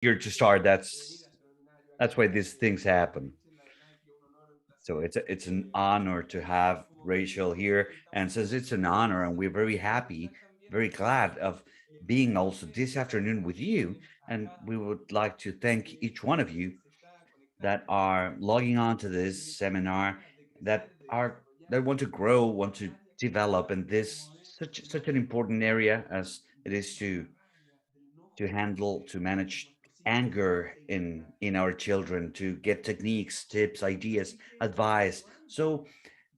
Here to start. That's why these things happen. So it's an honor to have Rachel here, and since it's an honor, and we're very happy, very glad of being also this afternoon with you, and we would like to thank each one of you that are logging on to this seminar, that are that want to grow, want to develop in this such an important area as it is to handle, to manage anger in our children, to get techniques, tips, ideas, advice. So,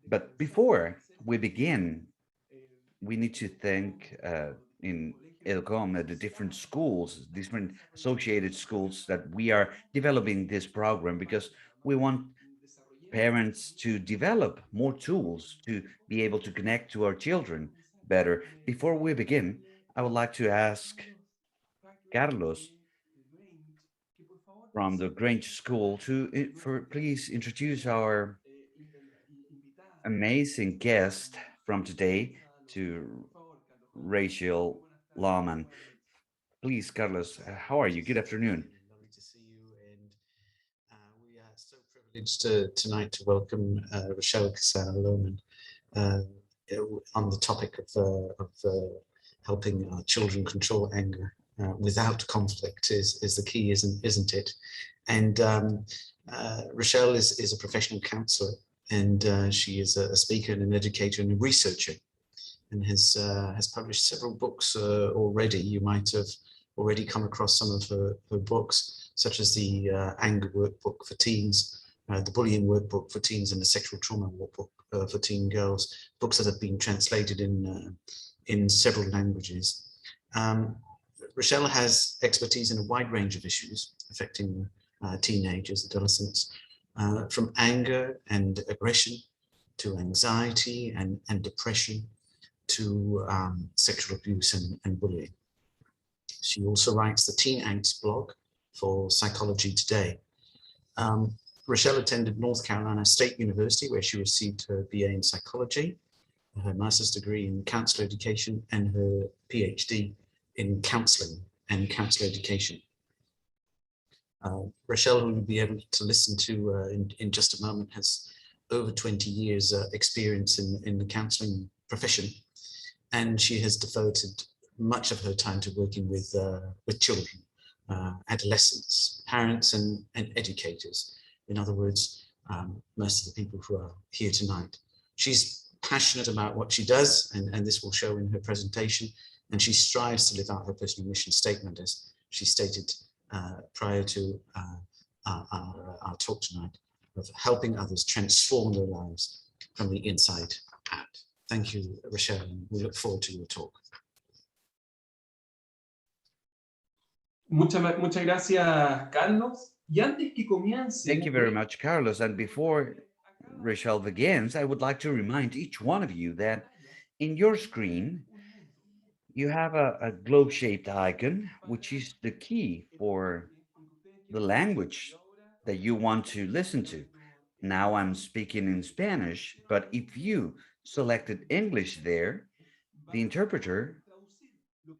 but before we begin, we need to thank in Educom the different schools, different associated schools that we are developing this program because we want parents to develop more tools to be able to connect to our children better. Before we begin, I would like to ask Carlos from the Grange School to for please introduce our amazing guest from today to Raychelle Lohman. Please, Carlos, how are you? Good afternoon. Lovely to see you. And we are so privileged tonight to welcome Raychelle Lohman uh, on the topic of helping our children control anger without conflict is the key, isn't it? And Raychelle is a professional counselor, and she is a speaker and an educator and a researcher, and has published several books already. You might have already come across some of her books, such as the Anger Workbook for Teens, the Bullying Workbook for Teens, and the Sexual Trauma Workbook for Teen Girls, books that have been translated in several languages. Raychelle has expertise in a wide range of issues affecting teenagers, adolescents, from anger and aggression to anxiety and depression to sexual abuse and bullying. She also writes the Teen Angst blog for Psychology Today. Raychelle attended North Carolina State University, where she received her BA in psychology, her master's degree in counselor education, and her PhD in counseling and counselor education. Raychelle, who you'll be able to listen to in just a moment, has over 20 years experience in the counseling profession, and she has devoted much of her time to working with children, adolescents, parents, and educators. In other words, most of the people who are here tonight. She's passionate about what she does, and this will show in her presentation, and she strives to live out her personal mission statement, as she stated prior to our talk tonight, of helping others transform their lives from the inside out. Thank you, Raychelle, and we look forward to your talk. Muchas gracias, Carlos. Y antes que comience, Thank you very much, Carlos. And before Rachel begins, I would like to remind each one of you that in your screen, you have a globe-shaped icon, which is the key for the language that you want to listen to. Now I'm speaking in Spanish, but if you selected English there, the interpreter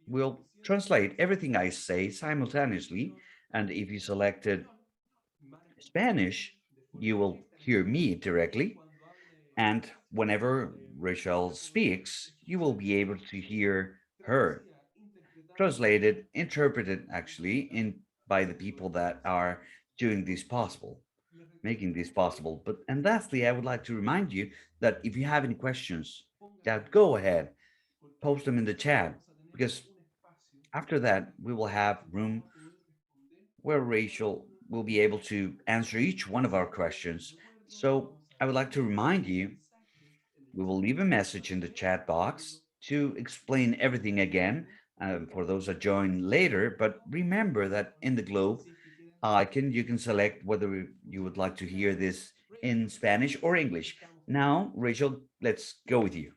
will translate everything I say simultaneously. And if you selected Spanish, you will hear me directly. And whenever Rachel speaks, you will be able to hear her translated, interpreted actually in by the people that are doing this possible, making this possible. But and lastly, I would like to remind you that if you have any questions, that go ahead, post them in the chat because after that we will have room where Rachel will be able to answer each one of our questions. So I would like to remind you, we will leave a message in the chat box to explain everything again for those that join later. But remember that in the globe icon, you can select whether you would like to hear this in Spanish or English. Now, Rachel, let's go with you.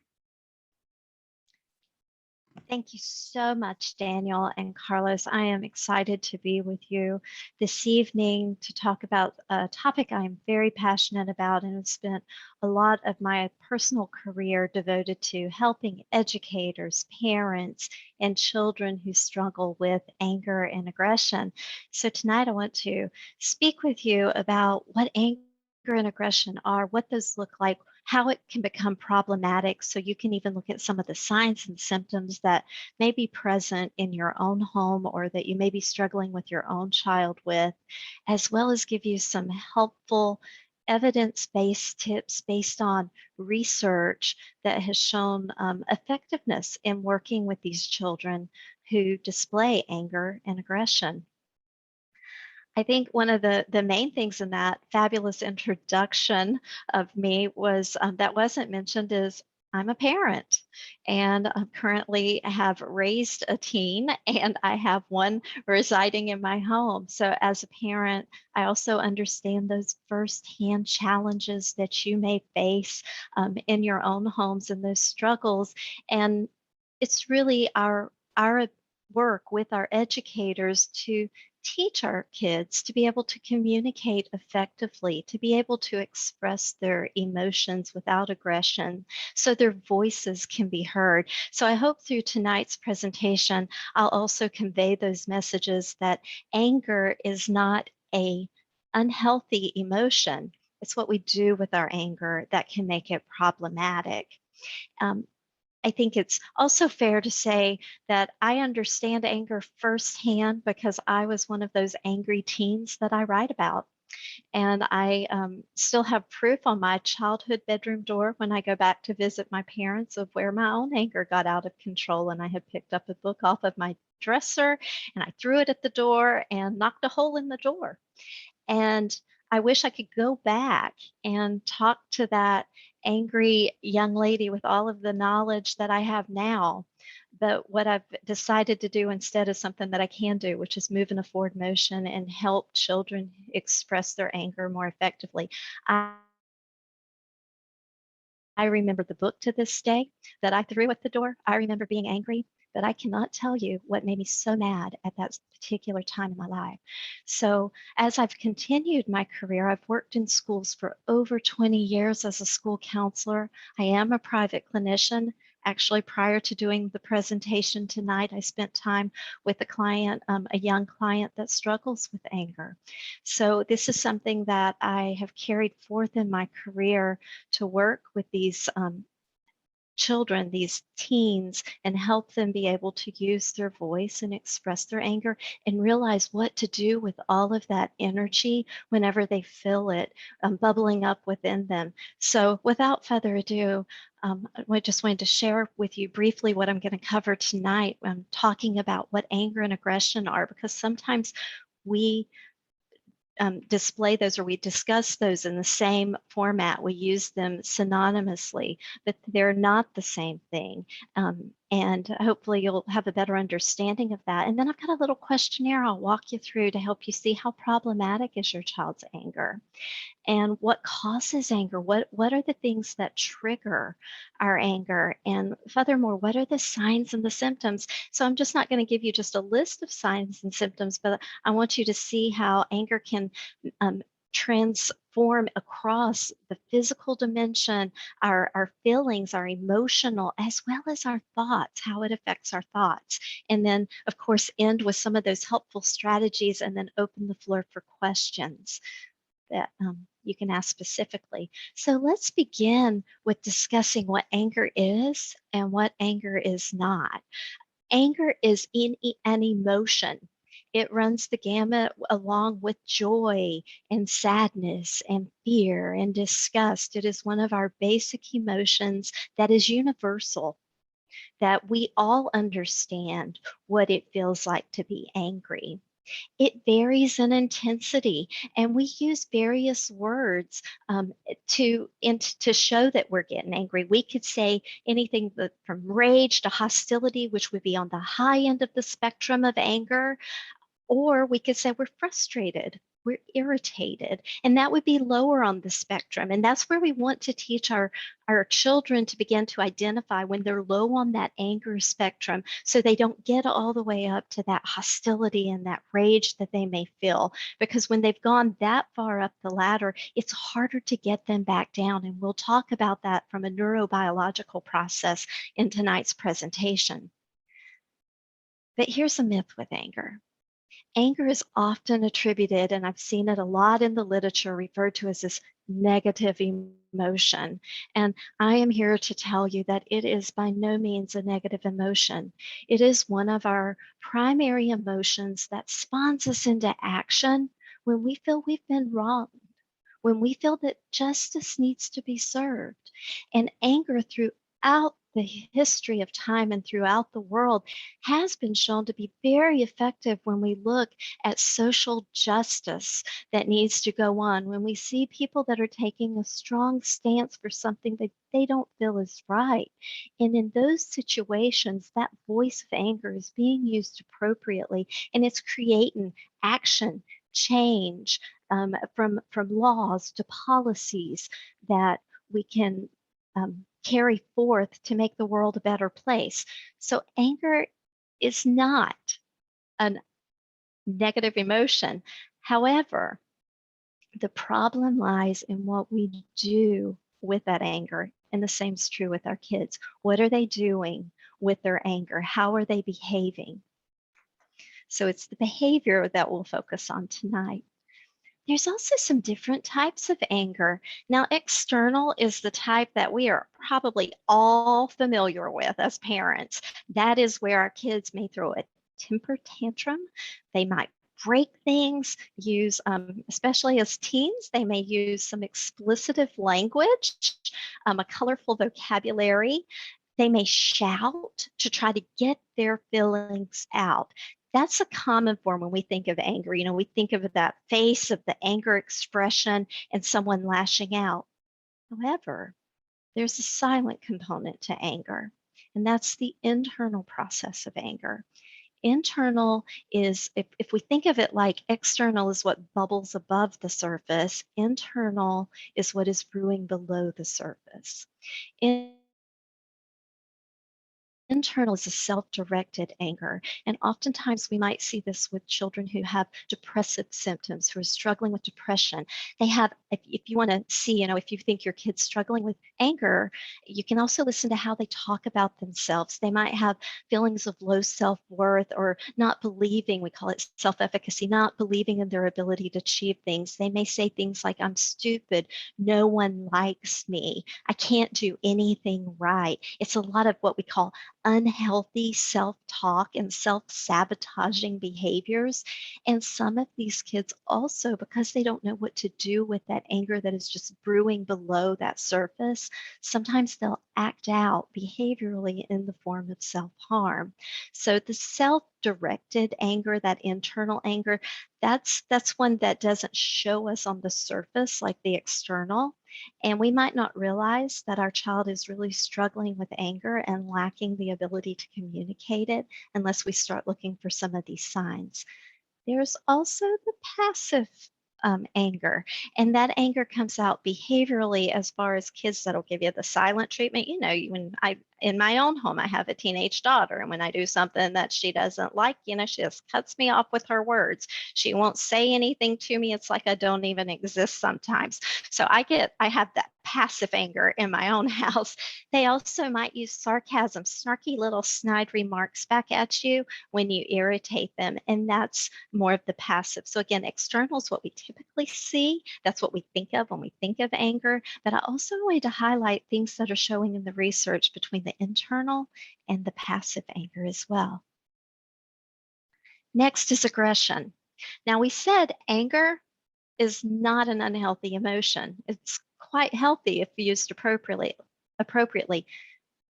Thank you so much, Daniel and Carlos. I am excited to be with you this evening to talk about a topic I'm very passionate about and have spent a lot of my personal career devoted to helping educators, parents, and children who struggle with anger and aggression. So tonight I want to speak with you about what anger and aggression are, what those look like, how it can become problematic. So you can even look at some of the signs and symptoms that may be present in your own home or that you may be struggling with your own child with, as well as give you some helpful evidence-based tips based on research that has shown effectiveness in working with these children who display anger and aggression. I think one of the main things in that fabulous introduction of me was that wasn't mentioned is I'm a parent and I currently have raised a teen and I have one residing in my home. So as a parent, I also understand those firsthand challenges that you may face in your own homes and those struggles. And it's really our work with our educators to teach our kids to be able to communicate effectively, to be able to express their emotions without aggression so their voices can be heard. So I hope through tonight's presentation, I'll also convey those messages that anger is not a unhealthy emotion. It's what we do with our anger that can make it problematic. Um, I think it's also fair to say that I understand anger firsthand because I was one of those angry teens that I write about. And I still have proof on my childhood bedroom door when I go back to visit my parents of where my own anger got out of control. And I had picked up a book off of my dresser and I threw it at the door and knocked a hole in the door. And I wish I could go back and talk to that angry young lady with all of the knowledge that I have now. But what I've decided to do instead is something that I can do, which is move in a forward motion and help children express their anger more effectively. I remember the book to this day that I threw at the door. I remember being angry, but I cannot tell you what made me so mad at that particular time in my life. So as I've continued my career, I've worked in schools for over 20 years as a school counselor. I am a private clinician. Actually, prior to doing the presentation tonight, I spent time with a client, a young client that struggles with anger. So this is something that I have carried forth in my career to work with these children, these teens, and help them be able to use their voice and express their anger and realize what to do with all of that energy whenever they feel it bubbling up within them. So without further ado, I just wanted to share with you briefly what I'm going to cover tonight. I'm talking about what anger and aggression are, because sometimes we display those or we discuss those in the same format. We use them synonymously, but they're not the same thing. And hopefully you'll have a better understanding of that. And then I've got a little questionnaire I'll walk you through to help you see how problematic is your child's anger and what causes anger. What are the things that trigger our anger? And furthermore, what are the signs and the symptoms? So I'm just not going to give you just a list of signs and symptoms, but I want you to see how anger can transform across the physical dimension, our feelings, our emotional, as well as our thoughts, how it affects our thoughts. And then, of course, end with some of those helpful strategies and then open the floor for questions that you can ask specifically. So let's begin with discussing what anger is and what anger is not. Anger is an emotion. It runs the gamut along with joy and sadness and fear and disgust. It is one of our basic emotions that is universal, that we all understand what it feels like to be angry. It varies in intensity, and we use various words to show that we're getting angry. We could say anything from rage to hostility, which would be on the high end of the spectrum of anger, or we could say we're frustrated, we're irritated, and that would be lower on the spectrum. And that's where we want to teach our children to begin to identify when they're low on that anger spectrum, so they don't get all the way up to that hostility and that rage that they may feel. Because when they've gone that far up the ladder, it's harder to get them back down. And we'll talk about that from a neurobiological process in tonight's presentation. But here's a myth with anger. Anger is often attributed, and I've seen it a lot in the literature, referred to as this negative emotion. And I am here to tell you that it is by no means a negative emotion. It is one of our primary emotions that spawns us into action when we feel we've been wronged, when we feel that justice needs to be served. And anger throughout the history of time and throughout the world has been shown to be very effective when we look at social justice that needs to go on, when we see people that are taking a strong stance for something that they don't feel is right. And in those situations, that voice of anger is being used appropriately, and it's creating action, change, from laws to policies that we can carry forth to make the world a better place. So anger is not a negative emotion. However, the problem lies in what we do with that anger. And the same is true with our kids. What are they doing with their anger? How are they behaving? So it's the behavior that we'll focus on tonight. There's also some different types of anger. Now, external is the type that we are probably all familiar with as parents. That is where our kids may throw a temper tantrum. They might break things, use, especially as teens, they may use some explicitive language, a colorful vocabulary. They may shout to try to get their feelings out. That's a common form when we think of anger. You know, we think of that face of the anger expression and someone lashing out. However, there's a silent component to anger, and that's the internal process of anger. Internal is, if we think of it like external is what bubbles above the surface, internal is what is brewing below the surface. Internal is a self-directed anger, and oftentimes we might see this with children who have depressive symptoms, who are struggling with depression. They have, if you want to see, you know, if you think your kid's struggling with anger, you can also listen to how they talk about themselves. They might have feelings of low self-worth or not believing, we call it self-efficacy, not believing in their ability to achieve things. They may say things like, I'm stupid, no one likes me, I can't do anything right. It's a lot of what we call unhealthy self-talk and self-sabotaging behaviors. And some of these kids also, because they don't know what to do with that anger that is just brewing below that surface, sometimes they'll act out behaviorally in the form of self-harm. So the self-directed anger, that internal anger, that's one that doesn't show us on the surface like the external. And we might not realize that our child is really struggling with anger and lacking the ability to communicate it unless we start looking for some of these signs. There's also the passive anger, and that anger comes out behaviorally as far as kids that'll give you the silent treatment. You know, when in my own home, I have a teenage daughter, and when I do something that she doesn't like, you know, she just cuts me off with her words. She won't say anything to me. It's like I don't even exist sometimes. So I have that passive anger in my own house. They also might use sarcasm, snarky little snide remarks back at you when you irritate them, and that's more of the passive. So again, external is what we typically see. That's what we think of when we think of anger. But I also wanted to highlight things that are showing in the research between the internal and the passive anger as well. Next is aggression. Now, we said anger is not an unhealthy emotion. It's quite healthy if used appropriately.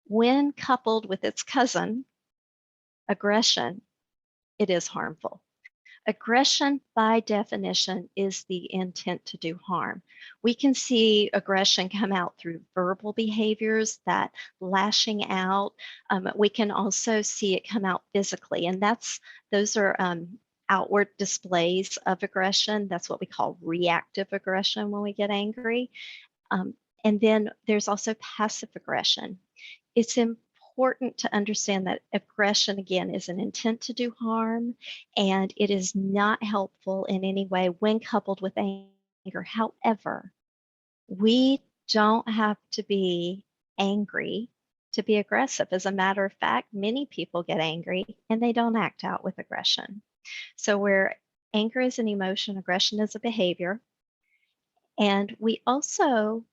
When coupled with its cousin, aggression, it is harmful. Aggression, by definition, is the intent to do harm. We can see aggression come out through verbal behaviors, that lashing out. We can also see it come out physically, and those are outward displays of aggression. That's what we call reactive aggression when we get angry. And then there's also passive aggression. It's important to understand that aggression, again, is an intent to do harm, and it is not helpful in any way when coupled with anger. However, we don't have to be angry to be aggressive. As a matter of fact, many people get angry and they don't act out with aggression. So where anger is an emotion, aggression is a behavior. And we also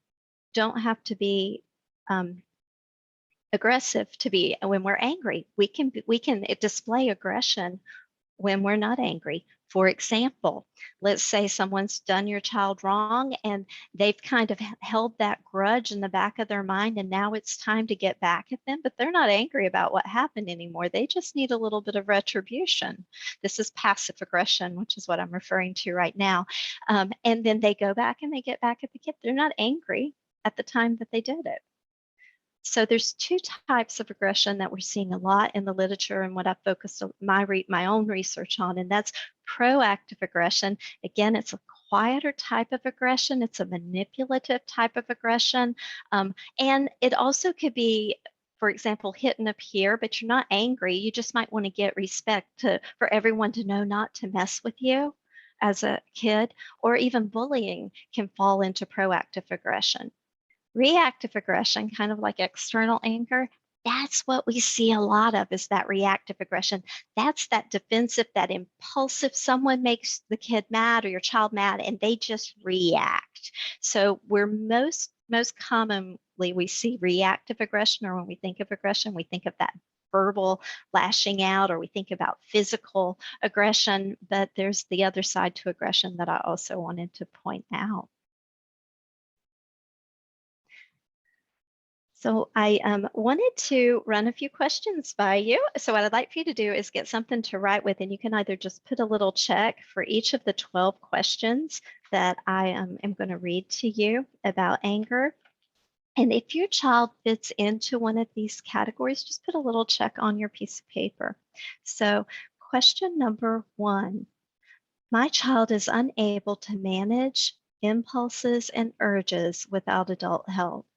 don't have to be aggressive to be when we're angry. We can display aggression when we're not angry. For example, let's say someone's done your child wrong and they've kind of held that grudge in the back of their mind, and now it's time to get back at them, but they're not angry about what happened anymore. They just need a little bit of retribution. This is passive aggression, which is what I'm referring to right now. And then they go back and they get back at the kid. They're not angry at the time that they did it. So there's two types of aggression that we're seeing a lot in the literature, and what I've focused my own research on, and that's proactive aggression. Again, it's a quieter type of aggression. It's a manipulative type of aggression. And it also could be, for example, hitting up here, but you're not angry. You just might want to get respect for everyone to know not to mess with you as a kid, or even bullying can fall into proactive aggression. Reactive aggression, kind of like external anger, that's what we see a lot of, is that reactive aggression. That's that defensive, that impulsive. Someone makes the kid mad or your child mad and they just react. So we're most commonly we see reactive aggression, or when we think of aggression, we think of that verbal lashing out, or we think about physical aggression. But there's the other side to aggression that I also wanted to point out. So I wanted to run a few questions by you. So what I'd like for you to do is get something to write with, and you can either just put a little check for each of the 12 questions that I am going to read to you about anger. And if your child fits into one of these categories, just put a little check on your piece of paper. So question number 1, my child is unable to manage impulses and urges without adult help.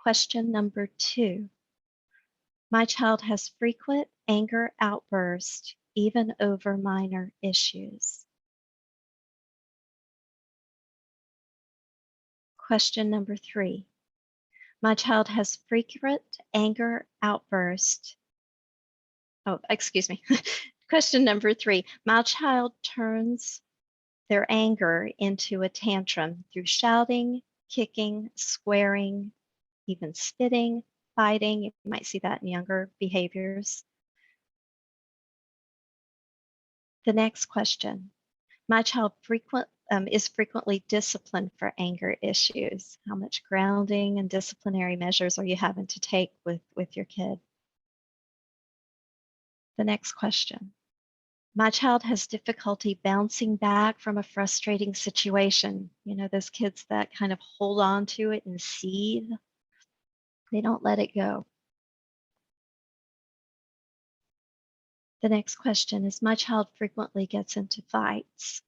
Question number 2, my child has frequent anger outbursts, even over minor issues. Question number 3, my child has frequent anger outbursts. Oh, excuse me. Question number 3, my child turns their anger into a tantrum through shouting, kicking, swearing, even spitting, fighting. You might see that in younger behaviors. The next question, my child is frequently disciplined for anger issues. How much grounding and disciplinary measures are you having to take with your kid? The next question, my child has difficulty bouncing back from a frustrating situation. You know, those kids that kind of hold on to it and seethe. They don't let it go. The next question is, my child frequently gets into fights.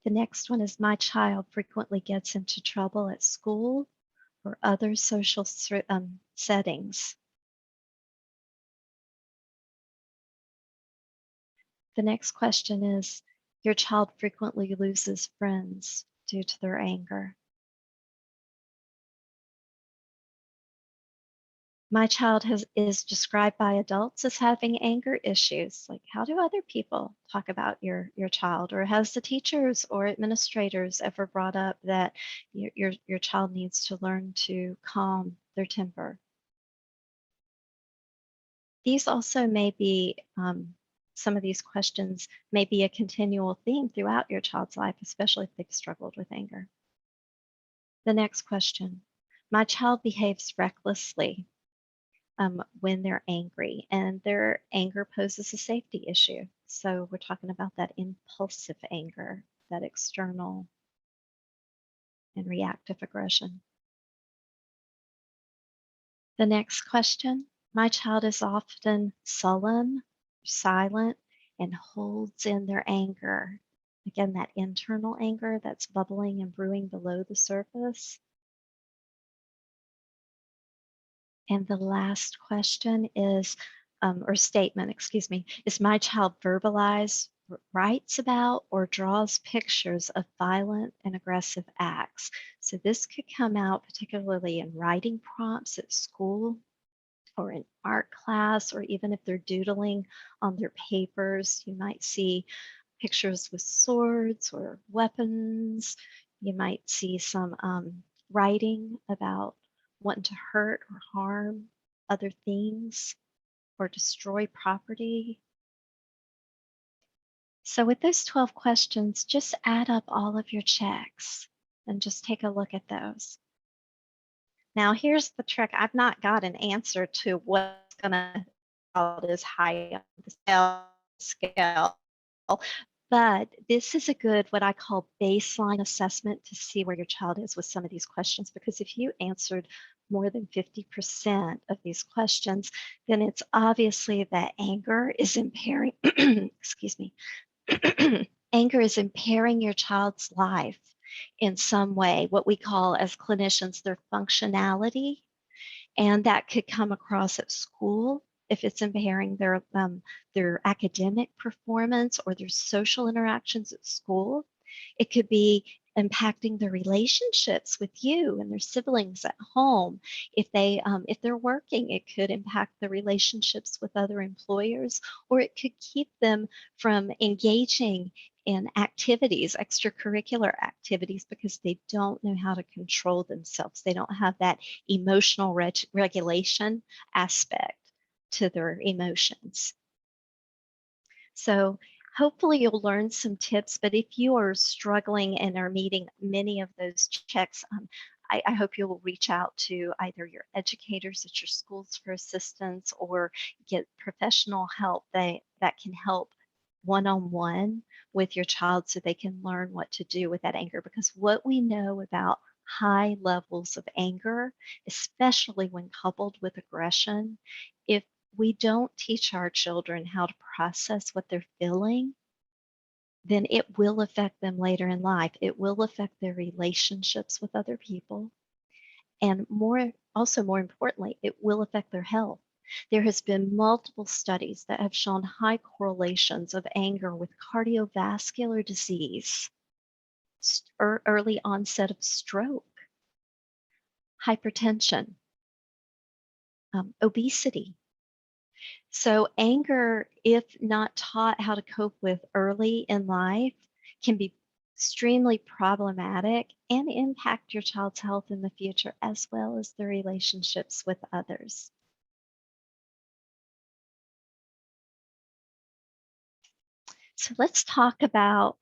The next one is, my child frequently gets into trouble at school or other social settings. The next question is, your child frequently loses friends due to their anger. My child is described by adults as having anger issues. Like, how do other people talk about your child? Or has the teachers or administrators ever brought up that your child needs to learn to calm their temper? These also may be, some of these questions may be a continual theme throughout your child's life, especially if they've struggled with anger. The next question, my child behaves recklessly when they're angry, and their anger poses a safety issue. So we're talking about that impulsive anger, that external and reactive aggression. The next question, my child is often sullen, silent, and holds in their anger. Again, that internal anger that's bubbling and brewing below the surface. And the last question is, or statement, excuse me, is my child verbalized, writes about, or draws pictures of violent and aggressive acts? So this could come out particularly in writing prompts at school or in art class, or even if they're doodling on their papers, you might see pictures with swords or weapons. You might see some writing about wanting to hurt or harm other things or destroy property. So with those 12 questions, just add up all of your checks and just take a look at those. Now here's the trick. I've not got an answer to what's gonna is high on the scale. But this is a good, what I call baseline assessment to see where your child is with some of these questions. Because if you answered more than 50% of these questions, then it's obviously that anger is impairing, excuse me, anger is impairing your child's life in some way, what we call as clinicians, their functionality. And that could come across at school if it's impairing their academic performance or their social interactions at school. It could be impacting their relationships with you and their siblings at home. If they're working, it could impact the relationships with other employers, or it could keep them from engaging in activities, extracurricular activities, because they don't know how to control themselves. They don't have that emotional regulation aspect to their emotions. So hopefully you'll learn some tips, but if you are struggling and are meeting many of those checks, I hope you'll reach out to either your educators at your schools for assistance or get professional help that can help one-on-one with your child so they can learn what to do with that anger. Because what we know about high levels of anger, especially when coupled with aggression, if we don't teach our children how to process what they're feeling, then it will affect them later in life. It will affect their relationships with other people. And more importantly, it will affect their health. There has been multiple studies that have shown high correlations of anger with cardiovascular disease, early onset of stroke, hypertension, obesity. So anger, if not taught how to cope with early in life, can be extremely problematic and impact your child's health in the future, as well as their relationships with others. So let's talk about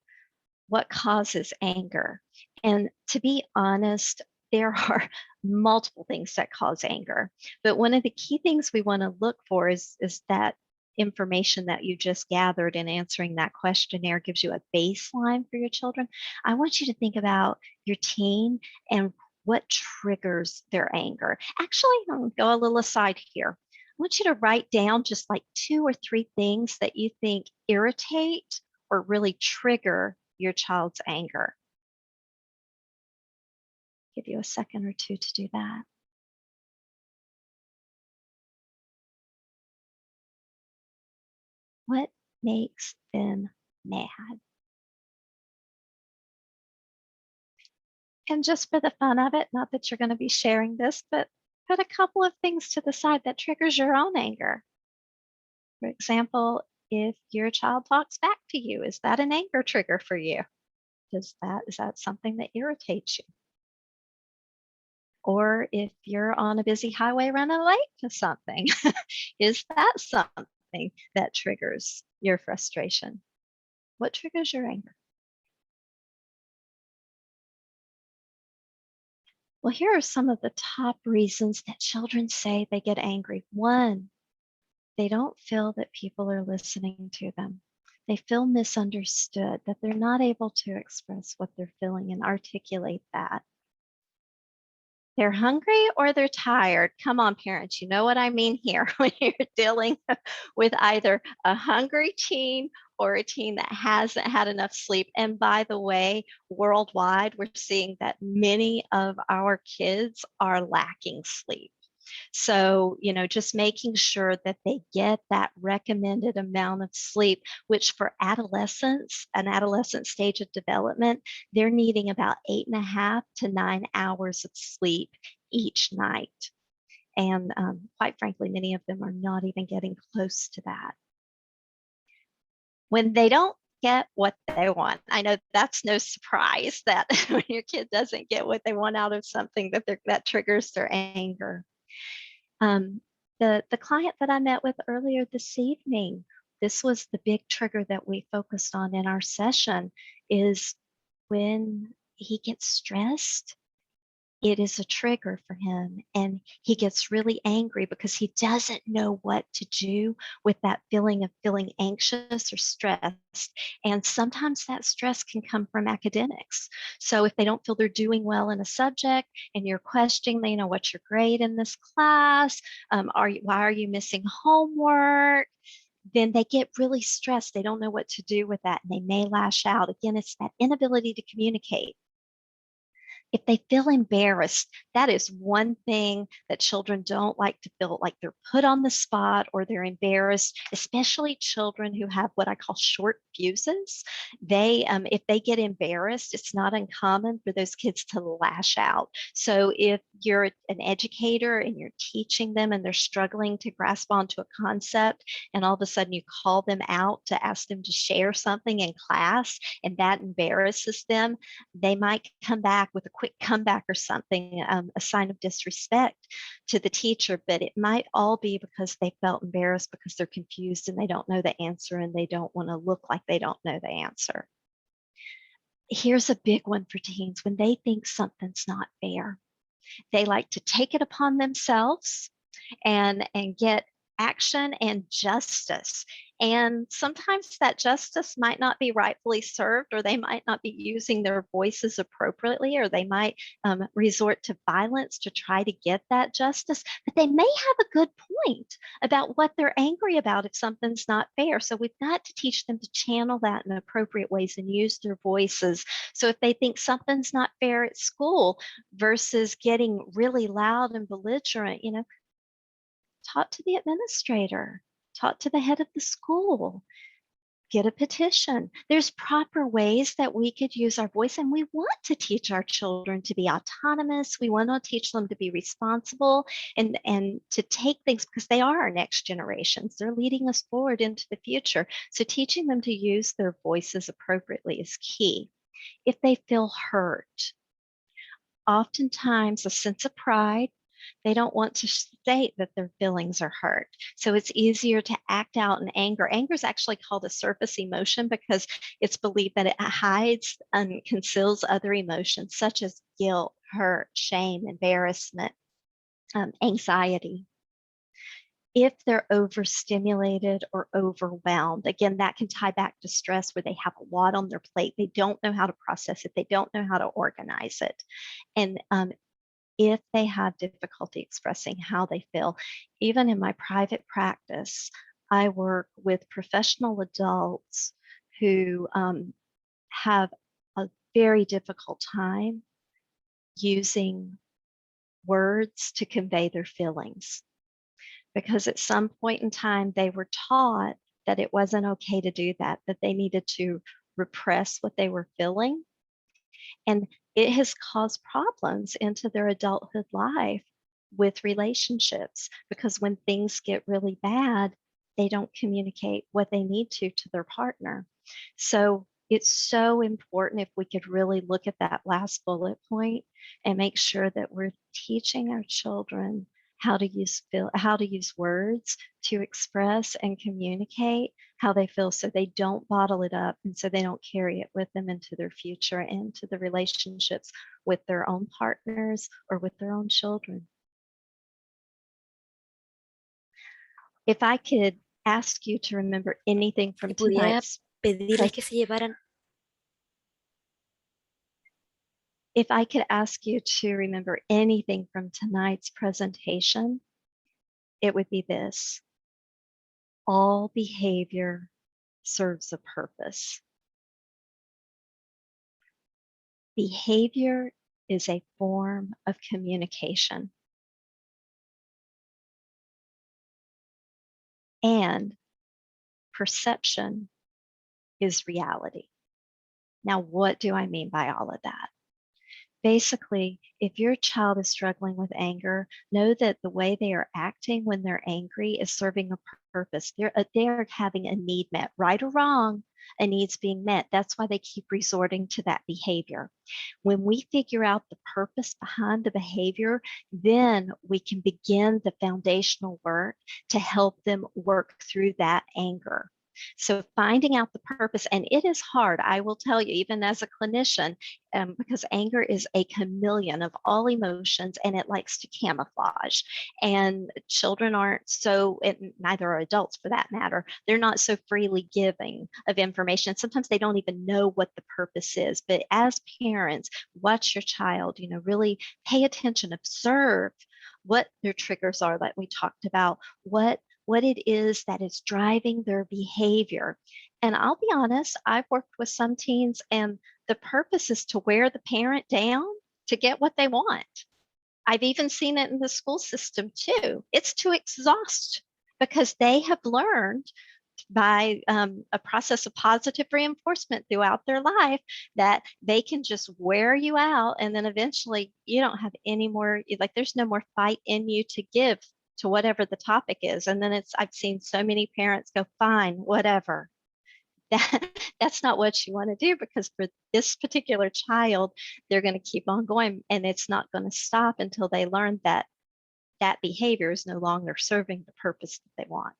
what causes anger. And to be honest, there are multiple things that cause anger. But one of the key things we want to look for is that information that you just gathered in answering that questionnaire gives you a baseline for your children. I want you to think about your teen and what triggers their anger. Actually, I'll go a little aside here. I want you to write down just like 2 or 3 things that you think irritate or really trigger your child's anger. Give you a second or two to do that. What makes them mad? And just for the fun of it, not that you're going to be sharing this, but put a couple of things to the side that triggers your own anger. For example, if your child talks back to you, is that an anger trigger for you? Is that something that irritates you? Or if you're on a busy highway running late to something, is that something that triggers your frustration? What triggers your anger? Well, here are some of the top reasons that children say they get angry. 1, they don't feel that people are listening to them. They feel misunderstood, that they're not able to express what they're feeling and articulate that. they're hungry or they're tired. Come on, parents, you know what I mean here when you're dealing with either a hungry teen or a teen that hasn't had enough sleep. And by the way, worldwide, we're seeing that many of our kids are lacking sleep. So, just making sure that they get that recommended amount of sleep, which for adolescents, an adolescent stage of development, they're needing about 8.5 to 9 hours of sleep each night. And quite frankly, many of them are not even getting close to that. When they don't get what they want, I know that's no surprise that when your kid doesn't get what they want out of something, that triggers their anger. The client that I met with earlier this evening, this was the big trigger that we focused on in our session, is when he gets stressed, it is a trigger for him, and he gets really angry because he doesn't know what to do with that feeling of feeling anxious or stressed. And sometimes that stress can come from academics. So if they don't feel they're doing well in a subject and you're questioning, what's your grade in this class? Why are you missing homework? Then they get really stressed. They don't know what to do with that, and they may lash out. Again, it's that inability to communicate. If they feel embarrassed, that is one thing that children don't like, to feel like they're put on the spot or they're embarrassed, especially children who have what I call short fuses. If they get embarrassed, it's not uncommon for those kids to lash out. So if you're an educator and you're teaching them and they're struggling to grasp onto a concept, and all of a sudden you call them out to ask them to share something in class, and that embarrasses them, they might come back with a quick comeback or something, a sign of disrespect to the teacher, but it might all be because they felt embarrassed because they're confused and they don't know the answer and they don't want to look like they don't know the answer. Here's a big one for teens: when they think something's not fair, they like to take it upon themselves and get action and justice. And sometimes that justice might not be rightfully served, or they might not be using their voices appropriately, or they might resort to violence to try to get that justice. But they may have a good point about what they're angry about if something's not fair. So we've got to teach them to channel that in appropriate ways and use their voices. So if they think something's not fair at school, versus getting really loud and belligerent, talk to the administrator, talk to the head of the school, get a petition. There's proper ways that we could use our voice, and we want to teach our children to be autonomous. We want to teach them to be responsible and to take things, because they are our next generations. They're leading us forward into the future. So teaching them to use their voices appropriately is key. If they feel hurt, oftentimes a sense of pride, they don't want to state that their feelings are hurt. So it's easier to act out in anger. Anger is actually called a surface emotion because it's believed that it hides and conceals other emotions such as guilt, hurt, shame, embarrassment, anxiety. If they're overstimulated or overwhelmed, again, that can tie back to stress where they have a lot on their plate. They don't know how to process it. They don't know how to organize it. And if they have difficulty expressing how they feel, even in my private practice, I work with professional adults who have a very difficult time using words to convey their feelings. Because at some point in time, they were taught that it wasn't okay to do that they needed to repress what they were feeling. And it has caused problems into their adulthood life with relationships, because when things get really bad, they don't communicate what they need to their partner. So it's so important, if we could really look at that last bullet point and make sure that we're teaching our children how to use words to express and communicate how they feel, so they don't bottle it up and so they don't carry it with them into their future and to the relationships with their own partners or with their own children. If I could ask you to remember anything from pudiera tonight's pedirles que se llevaran If I could ask you to remember anything from tonight's presentation, it would be this: all behavior serves a purpose. Behavior is a form of communication. And perception is reality. Now, what do I mean by all of that? Basically, if your child is struggling with anger, know that the way they are acting when they're angry is serving a purpose. They're having a need met, right or wrong, a need's being met. That's why they keep resorting to that behavior. When we figure out the purpose behind the behavior, then we can begin the foundational work to help them work through that anger. So finding out the purpose, and it is hard, I will tell you, even as a clinician, because anger is a chameleon of all emotions and it likes to camouflage. And children aren't so, and neither are adults for that matter, they're not so freely giving of information. Sometimes they don't even know what the purpose is. But as parents, watch your child, really pay attention, observe what their triggers are that we talked about, what it is that is driving their behavior. And I'll be honest, I've worked with some teens and the purpose is to wear the parent down to get what they want. I've even seen it in the school system too. It's to exhaust because they have learned by a process of positive reinforcement throughout their life that they can just wear you out and then eventually you don't have any more, like there's no more fight in you to give to whatever the topic is. And then I've seen so many parents go, fine, whatever. That's not what you want to do, because for this particular child, they're going to keep on going and it's not going to stop until they learn that that behavior is no longer serving the purpose that they want.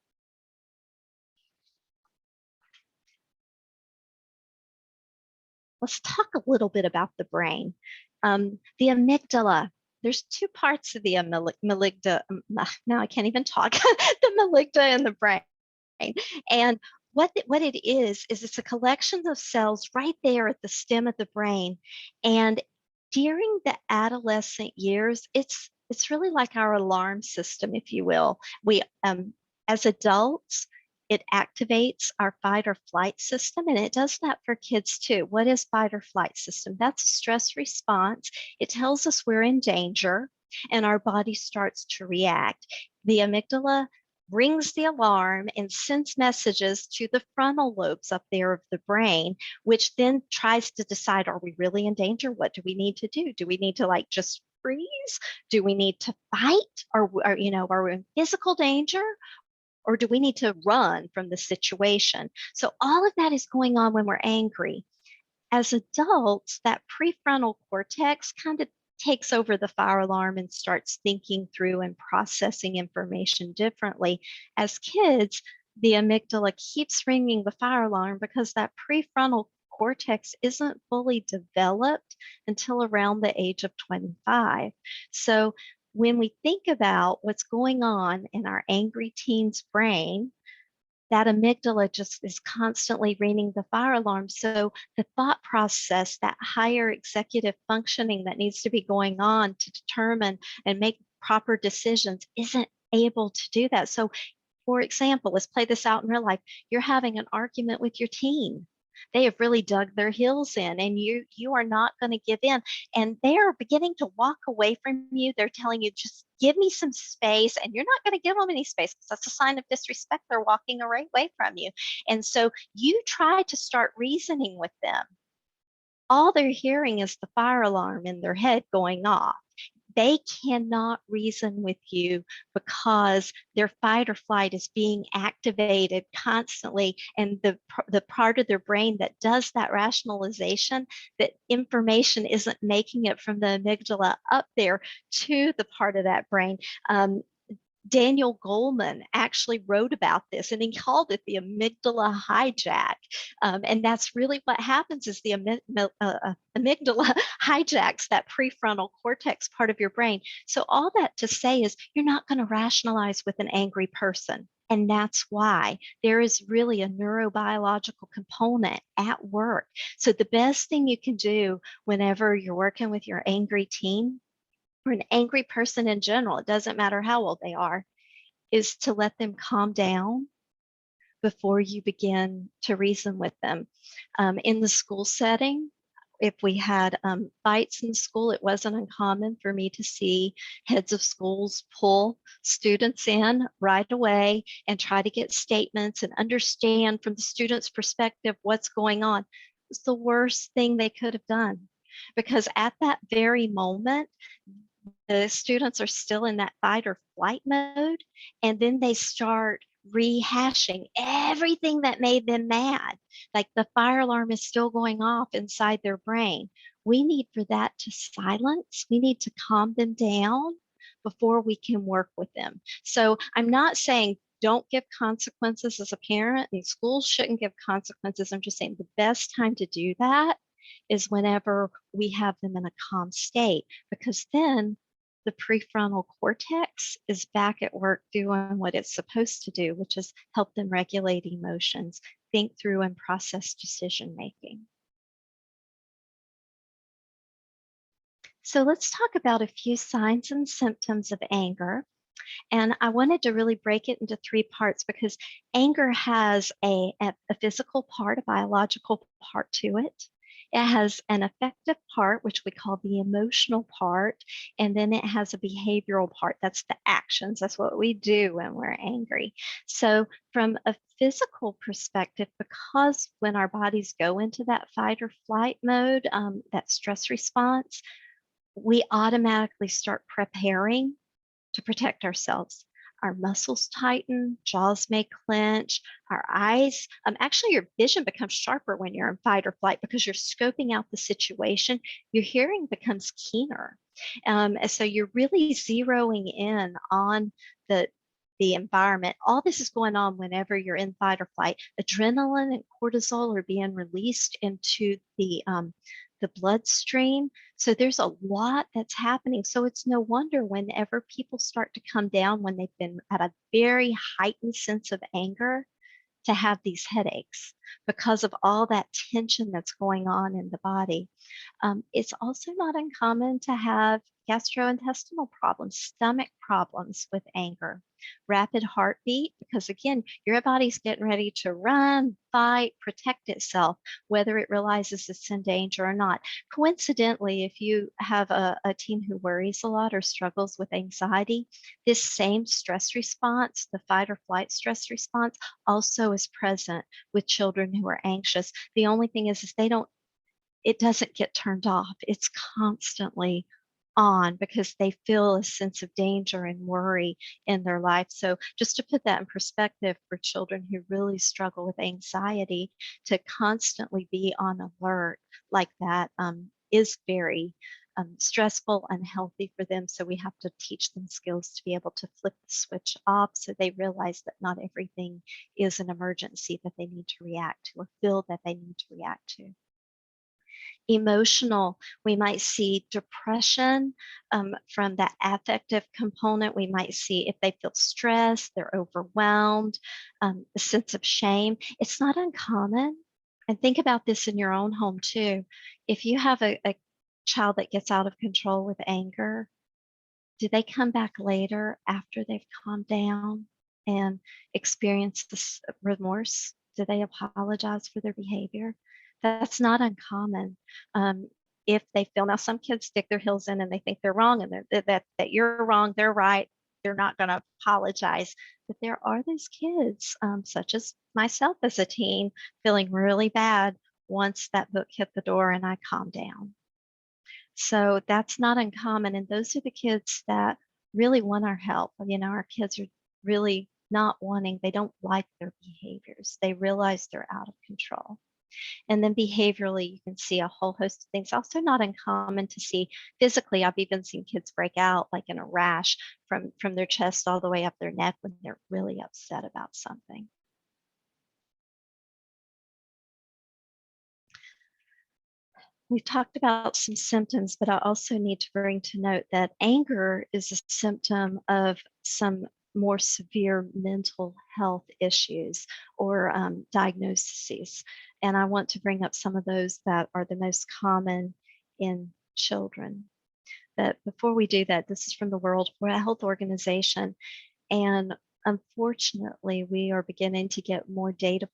Let's talk a little bit about the brain. The amygdala. There's two parts of the amygdala. Now I can't even talk. The amygdala in the brain. And what it is it's a collection of cells right there at the stem of the brain. And during the adolescent years, it's really like our alarm system, if you will. We, as adults, it activates our fight or flight system, and it does that for kids too. What is fight or flight system? That's a stress response. It tells us we're in danger, and our body starts to react. The amygdala rings the alarm and sends messages to the frontal lobes up there of the brain, which then tries to decide, are we really in danger? What do we need to do? Do we need to just freeze? Do we need to fight? Are we in physical danger? Or do we need to run from the situation? So all of that is going on when we're angry. As adults, that prefrontal cortex kind of takes over the fire alarm and starts thinking through and processing information differently. As kids, the amygdala keeps ringing the fire alarm because that prefrontal cortex isn't fully developed until around the age of 25. So when we think about what's going on in our angry teen's brain, that amygdala just is constantly ringing the fire alarm. So the thought process, that higher executive functioning that needs to be going on to determine and make proper decisions, isn't able to do that. So for example, let's play this out in real life. You're having an argument with your teen. They have really dug their heels in and you are not going to give in. And they're beginning to walk away from you. They're telling you, just give me some space. And you're not going to give them any space because that's a sign of disrespect. They're walking away from you. And so you try to start reasoning with them. All they're hearing is the fire alarm in their head going off. They cannot reason with you because their fight or flight is being activated constantly. And the part of their brain that does that rationalization, that information isn't making it from the amygdala up there to the part of that brain. Daniel Goleman actually wrote about this and he called it the amygdala hijack. And that's really what happens is the amygdala hijacks that prefrontal cortex part of your brain. So all that to say is you're not going to rationalize with an angry person. And that's why there is really a neurobiological component at work. So the best thing you can do whenever you're working with your angry teen or an angry person in general, it doesn't matter how old they are, is to let them calm down before you begin to reason with them. In the school setting, if we had fights in school, it wasn't uncommon for me to see heads of schools pull students in right away and try to get statements and understand from the student's perspective what's going on. It's the worst thing they could have done, because at that very moment, the students are still in that fight or flight mode, and then they start rehashing everything that made them mad. Like the fire alarm is still going off inside their brain. We need for that to silence. We need to calm them down before we can work with them. So I'm not saying don't give consequences as a parent, and schools shouldn't give consequences. I'm just saying the best time to do that is whenever we have them in a calm state, because then the prefrontal cortex is back at work doing what it's supposed to do, which is help them regulate emotions, think through and process decision making. So let's talk about a few signs and symptoms of anger. And I wanted to really break it into 3 parts, because anger has a physical part, a biological part to it. It has an affective part, which we call the emotional part, and then it has a behavioral part. That's the actions. That's what we do when we're angry. So from a physical perspective, because when our bodies go into that fight or flight mode, that stress response, we automatically start preparing to protect ourselves. Our muscles tighten, jaws may clench, our eyes, actually your vision becomes sharper when you're in fight or flight because you're scoping out the situation. Your hearing becomes keener. So you're really zeroing in on the environment. All this is going on whenever you're in fight or flight. Adrenaline and cortisol are being released into the bloodstream. So there's a lot that's happening. So it's no wonder whenever people start to come down when they've been at a very heightened sense of anger, to have these headaches because of all that tension that's going on in the body. It's also not uncommon to have gastrointestinal problems, stomach problems with anger, rapid heartbeat, because again, your body's getting ready to run, fight, protect itself, whether it realizes it's in danger or not. Coincidentally, if you have a teen who worries a lot or struggles with anxiety, this same stress response, the fight or flight stress response, also is present with children who are anxious. The only thing is it doesn't get turned off. It's constantly on because they feel a sense of danger and worry in their life. So just to put that in perspective for children who really struggle with anxiety, to constantly be on alert like that is very stressful and unhealthy for them. So we have to teach them skills to be able to flip the switch off so they realize that not everything is an emergency that they need to react to or feel that they need to react to. Emotional, we might see depression from that affective component. We might see if they feel stressed, they're overwhelmed, a sense of shame. It's not uncommon. And think about this in your own home too. If you have a child that gets out of control with anger, do they come back later after they've calmed down and experience this remorse? Do they apologize for their behavior? That's not uncommon. If they feel, now some kids stick their heels in and they think they're wrong and that you're wrong, they're right, they're not going to apologize. But there are those kids, such as myself as a teen, feeling really bad once that book hit the door and I calmed down. So that's not uncommon. And those are the kids that really want our help. You know, our kids are really not wanting, they don't like their behaviors. They realize they're out of control. And then behaviorally, you can see a whole host of things. Also not uncommon to see physically. I've even seen kids break out like in a rash from their chest all the way up their neck when they're really upset about something. We've talked about some symptoms, but I also need to bring to note that anger is a symptom of some more severe mental health issues or diagnoses. And I want to bring up some of those that are the most common in children. But before we do that, this is from the World Health Organization. And unfortunately, we are beginning to get more data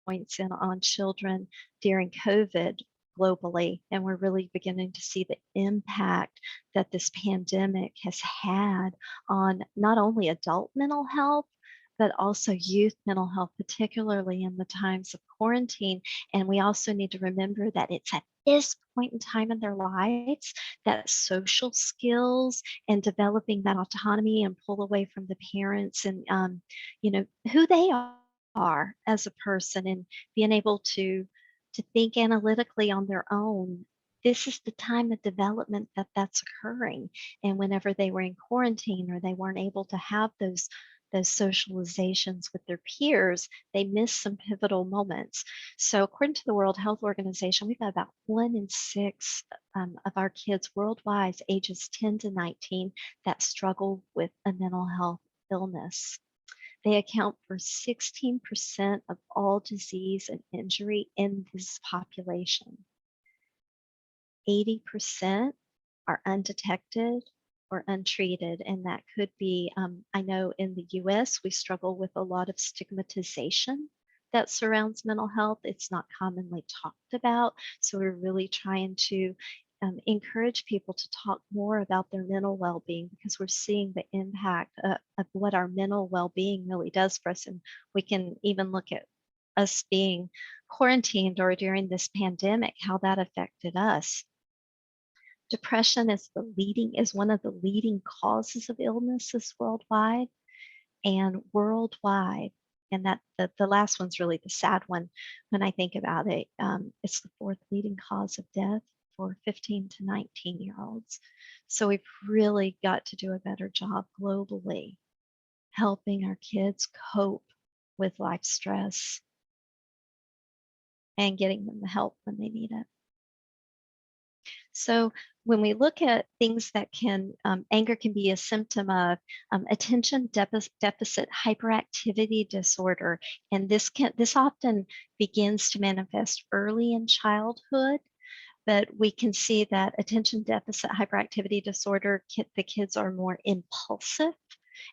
points in on children during COVID globally, and we're really beginning to see the impact that this pandemic has had on not only adult mental health, but also youth mental health, particularly in the times of quarantine. And we also need to remember that it's at this point in time in their lives that social skills and developing that autonomy and pull away from the parents and who they are as a person and being able to think analytically on their own. This is the time of development that that's occurring. And whenever they were in quarantine or they weren't able to have those socializations with their peers, they missed some pivotal moments. So according to the World Health Organization, we've got about 1 in 6 of our kids worldwide, ages 10 to 19, that struggle with a mental health illness. They account for 16% of all disease and injury in this population. 80% are undetected or untreated, and that could be, I know in the US, we struggle with a lot of stigmatization that surrounds mental health. It's not commonly talked about, so we're really trying to encourage people to talk more about their mental well-being, because we're seeing the impact of what our mental well-being really does for us. And we can even look at us being quarantined or during this pandemic, how that affected us. Depression is one of the leading causes of illnesses worldwide, and worldwide. And that the last one's really the sad one when I think about it. It's the 4th leading cause of death for 15 to 19-year-olds. So we've really got to do a better job globally helping our kids cope with life stress and getting them the help when they need it. So when we look at things that can, anger can be a symptom of attention deficit hyperactivity disorder. And this often begins to manifest early in childhood. But we can see that attention deficit hyperactivity disorder, the kids are more impulsive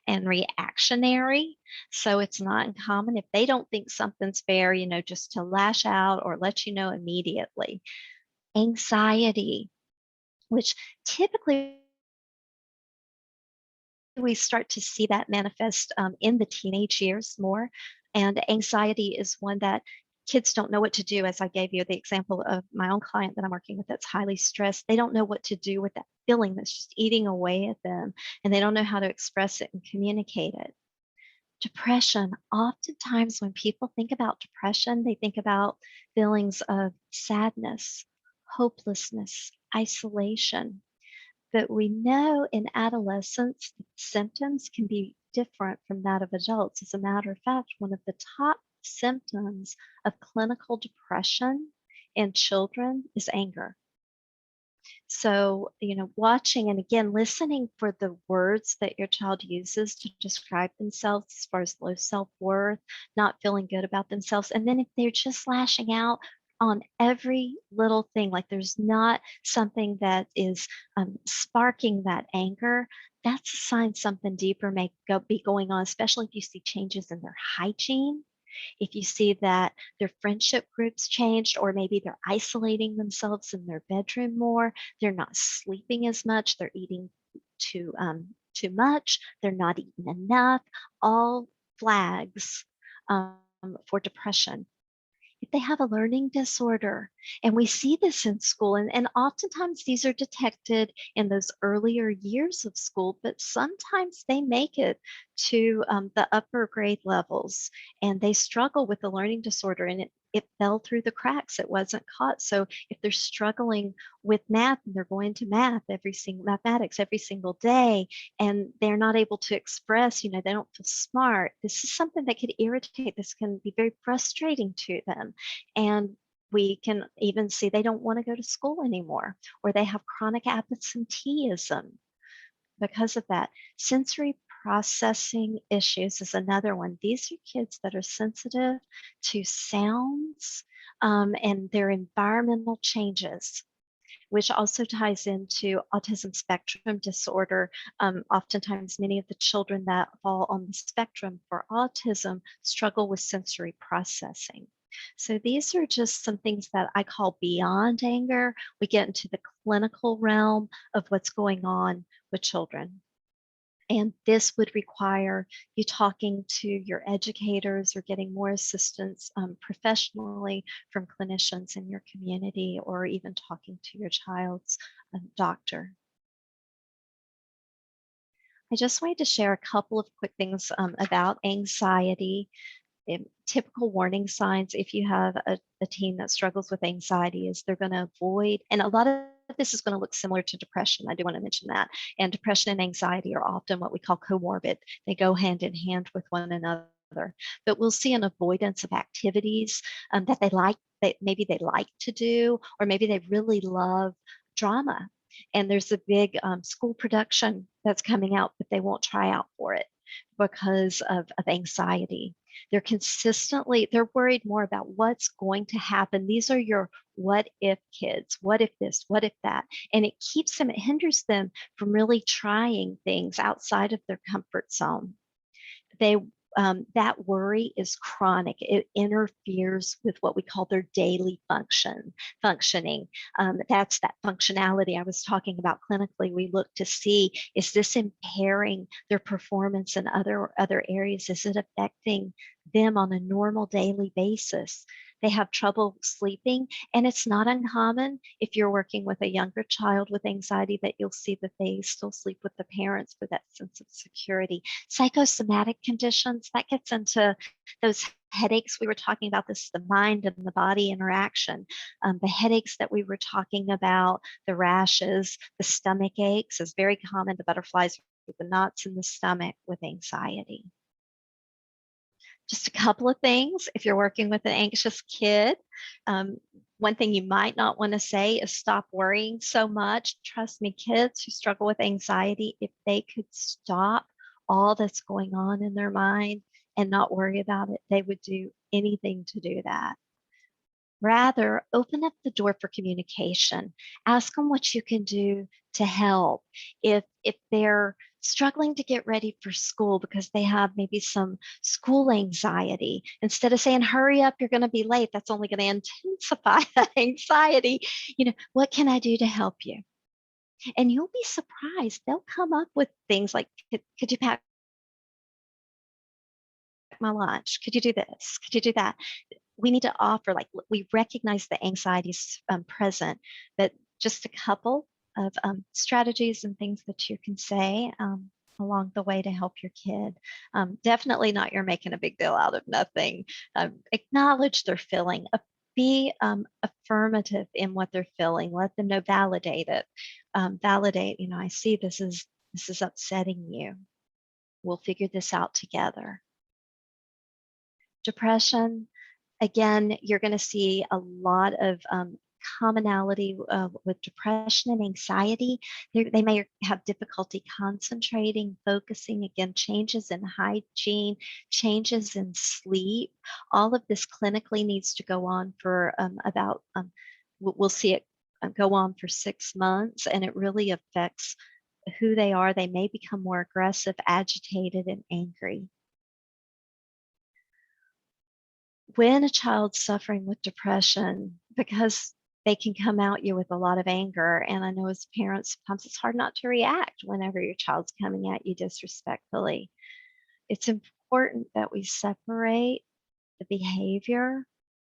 and reactionary. So it's not uncommon if they don't think something's fair, just to lash out or let you know immediately. Anxiety, which typically we start to see that manifest in the teenage years more. And anxiety is one that kids don't know what to do. As I gave you the example of my own client that I'm working with that's highly stressed, they don't know what to do with that feeling that's just eating away at them, and they don't know how to express it and communicate it. Depression, oftentimes when people think about depression, they think about feelings of sadness, hopelessness, isolation. But we know in adolescence, the symptoms can be different from that of adults. As a matter of fact, one of the top symptoms of clinical depression in children is anger. So, watching and again, listening for the words that your child uses to describe themselves as far as low self-worth, not feeling good about themselves. And then if they're just lashing out on every little thing, like there's not something that is sparking that anger, that's a sign something deeper may be going on, especially if you see changes in their hygiene. If you see that their friendship groups changed, or maybe they're isolating themselves in their bedroom more, they're not sleeping as much, they're eating too much, they're not eating enough, all flags for depression. If they have a learning disorder, and we see this in school, and oftentimes these are detected in those earlier years of school, but sometimes they make it to the upper grade levels, and they struggle with the learning disorder, and it fell through the cracks. It wasn't caught. So if they're struggling with math and they're going to mathematics every single day, and they're not able to express, they don't feel smart. This is something that could irritate. This can be very frustrating to them. And we can even see they don't want to go to school anymore, or they have chronic absenteeism because of that. Sensory processing issues is another one. These are kids that are sensitive to sounds and their environmental changes, which also ties into autism spectrum disorder. Oftentimes, many of the children that fall on the spectrum for autism struggle with sensory processing. So these are just some things that I call beyond anger. We get into the clinical realm of what's going on with children. And this would require you talking to your educators or getting more assistance professionally from clinicians in your community, or even talking to your child's doctor. I just wanted to share a couple of quick things about anxiety. Typical warning signs if you have a teen that struggles with anxiety is they're going to avoid, and a lot of this is going to look similar to depression. I do want to mention that. And depression and anxiety are often what we call comorbid. They go hand in hand with one another. But we'll see an avoidance of activities that they like, that maybe they like to do, or maybe they really love drama. And there's a big school production that's coming out, but they won't try out for it because of anxiety. They're worried more about what's going to happen. These are your what if kids. What if this? What if that? And it hinders them from really trying things outside of their comfort zone. That worry is chronic. It interferes with what we call their daily functioning. That's that functionality I was talking about clinically. We look to see, is this impairing their performance in other areas? Is it affecting them on a normal daily basis? They have trouble sleeping, and it's not uncommon if you're working with a younger child with anxiety that you'll see that they still sleep with the parents for that sense of security. Psychosomatic conditions, that gets into those headaches we were talking about. This is the mind and the body interaction. The headaches that we were talking about, the rashes, the stomach aches is very common. The butterflies with the knots in the stomach with anxiety. Just a couple of things if you're working with an anxious kid. One thing you might not want to say is stop worrying so much. Trust me, kids who struggle with anxiety, if they could stop all that's going on in their mind and not worry about it, they would do anything to do that. Rather, open up the door for communication. Ask them what you can do to help. If they're struggling to get ready for school because they have maybe some school anxiety, instead of saying, hurry up, you're going to be late, that's only going to intensify that anxiety. What can I do to help you? And you'll be surprised. They'll come up with things like, could you pack my lunch? Could you do this? Could you do that? We need to offer, like, we recognize the anxieties present, but just a couple of strategies and things that you can say along the way to help your kid. Definitely not you're making a big deal out of nothing. Acknowledge their feeling. Be affirmative in what they're feeling. Let them know, validate it. Validate, I see this is upsetting you. We'll figure this out together. Depression, again, you're going to see a lot of commonality with depression and anxiety. They may have difficulty concentrating, focusing, again, changes in hygiene, changes in sleep. All of this clinically needs to go on for we'll see it go on for 6 months, and it really affects who they are. They may become more aggressive, agitated, and angry. When a child's suffering with depression, because they can come at you with a lot of anger, and I know as parents, sometimes it's hard not to react whenever your child's coming at you disrespectfully. It's important that we separate the behavior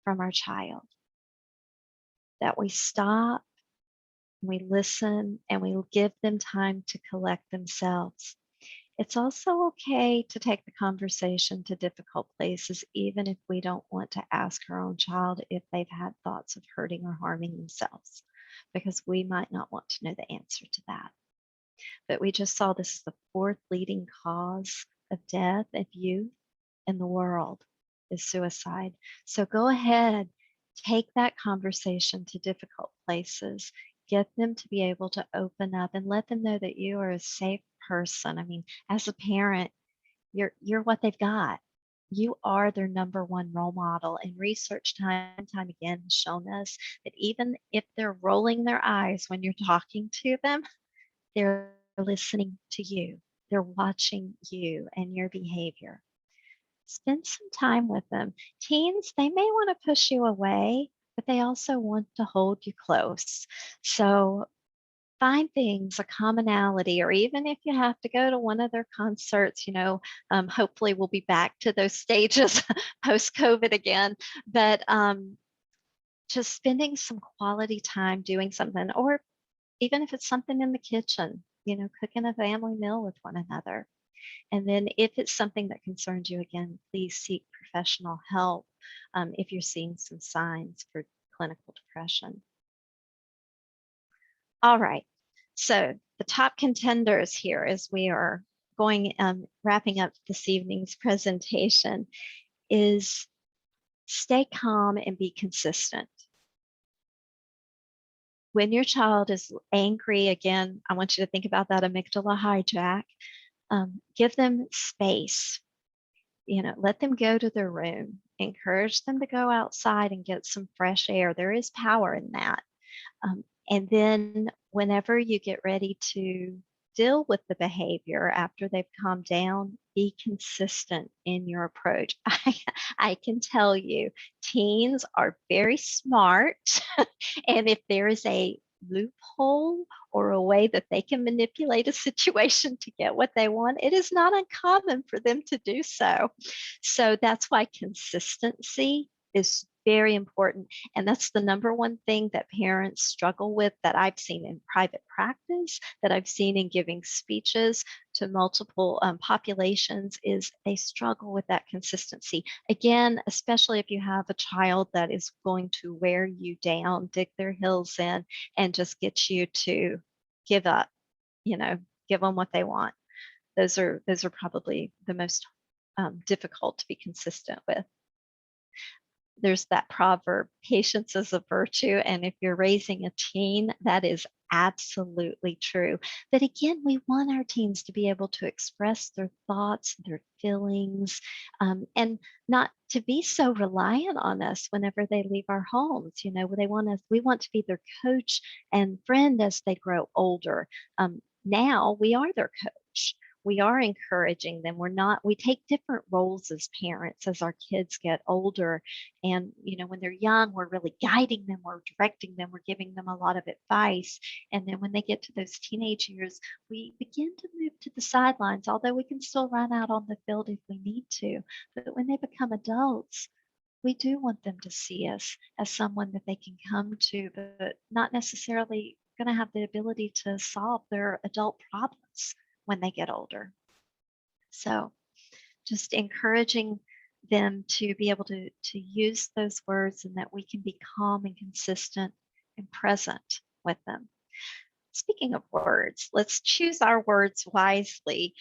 from our child, that we stop, we listen, and we give them time to collect themselves. It's also okay to take the conversation to difficult places, even if we don't want to ask our own child if they've had thoughts of hurting or harming themselves, because we might not want to know the answer to that. But we just saw this is the 4th leading cause of death of youth in the world is suicide. So go ahead, take that conversation to difficult places. Get them to be able to open up and let them know that you are a safe person. I mean, as a parent, you're what they've got. You are their number one role model. And research time and time again has shown us that even if they're rolling their eyes when you're talking to them, they're listening to you. They're watching you and your behavior. Spend some time with them. Teens, they may want to push you away, but they also want to hold you close. So find things, a commonality, or even if you have to go to one of their concerts, hopefully we'll be back to those stages post COVID again. But just spending some quality time doing something, or even if it's something in the kitchen, cooking a family meal with one another. And then if it's something that concerns you, again, please seek professional help if you're seeing some signs for clinical depression. All right. So the top contenders here as we are going, wrapping up this evening's presentation is stay calm and be consistent. When your child is angry, again, I want you to think about that amygdala hijack. Give them space. Let them go to their room. Encourage them to go outside and get some fresh air. There is power in that. And then whenever you get ready to deal with the behavior after they've calmed down, be consistent in your approach. I can tell you, teens are very smart. And if there is a loophole or a way that they can manipulate a situation to get what they want, it is not uncommon for them to do so. So that's why consistency is very important. And that's the number one thing that parents struggle with, that I've seen in private practice, that I've seen in giving speeches to multiple populations, is they struggle with that consistency. Again, especially if you have a child that is going to wear you down, dig their heels in, and just get you to give up, give them what they want. Those are probably the most difficult to be consistent with. There's that proverb, patience is a virtue. And if you're raising a teen, that is absolutely true. But again, we want our teens to be able to express their thoughts, their feelings, and not to be so reliant on us whenever they leave our homes. We want to be their coach and friend as they grow older. Now we are their coach. We are encouraging them. We take different roles as parents as our kids get older. And, when they're young, we're really guiding them, we're directing them, we're giving them a lot of advice. And then when they get to those teenage years, we begin to move to the sidelines, although we can still run out on the field if we need to. But when they become adults, we do want them to see us as someone that they can come to, but not necessarily going to have the ability to solve their adult problems when they get older. So just encouraging them to be able to use those words, and that we can be calm and consistent and present with them. Speaking of words, let's choose our words wisely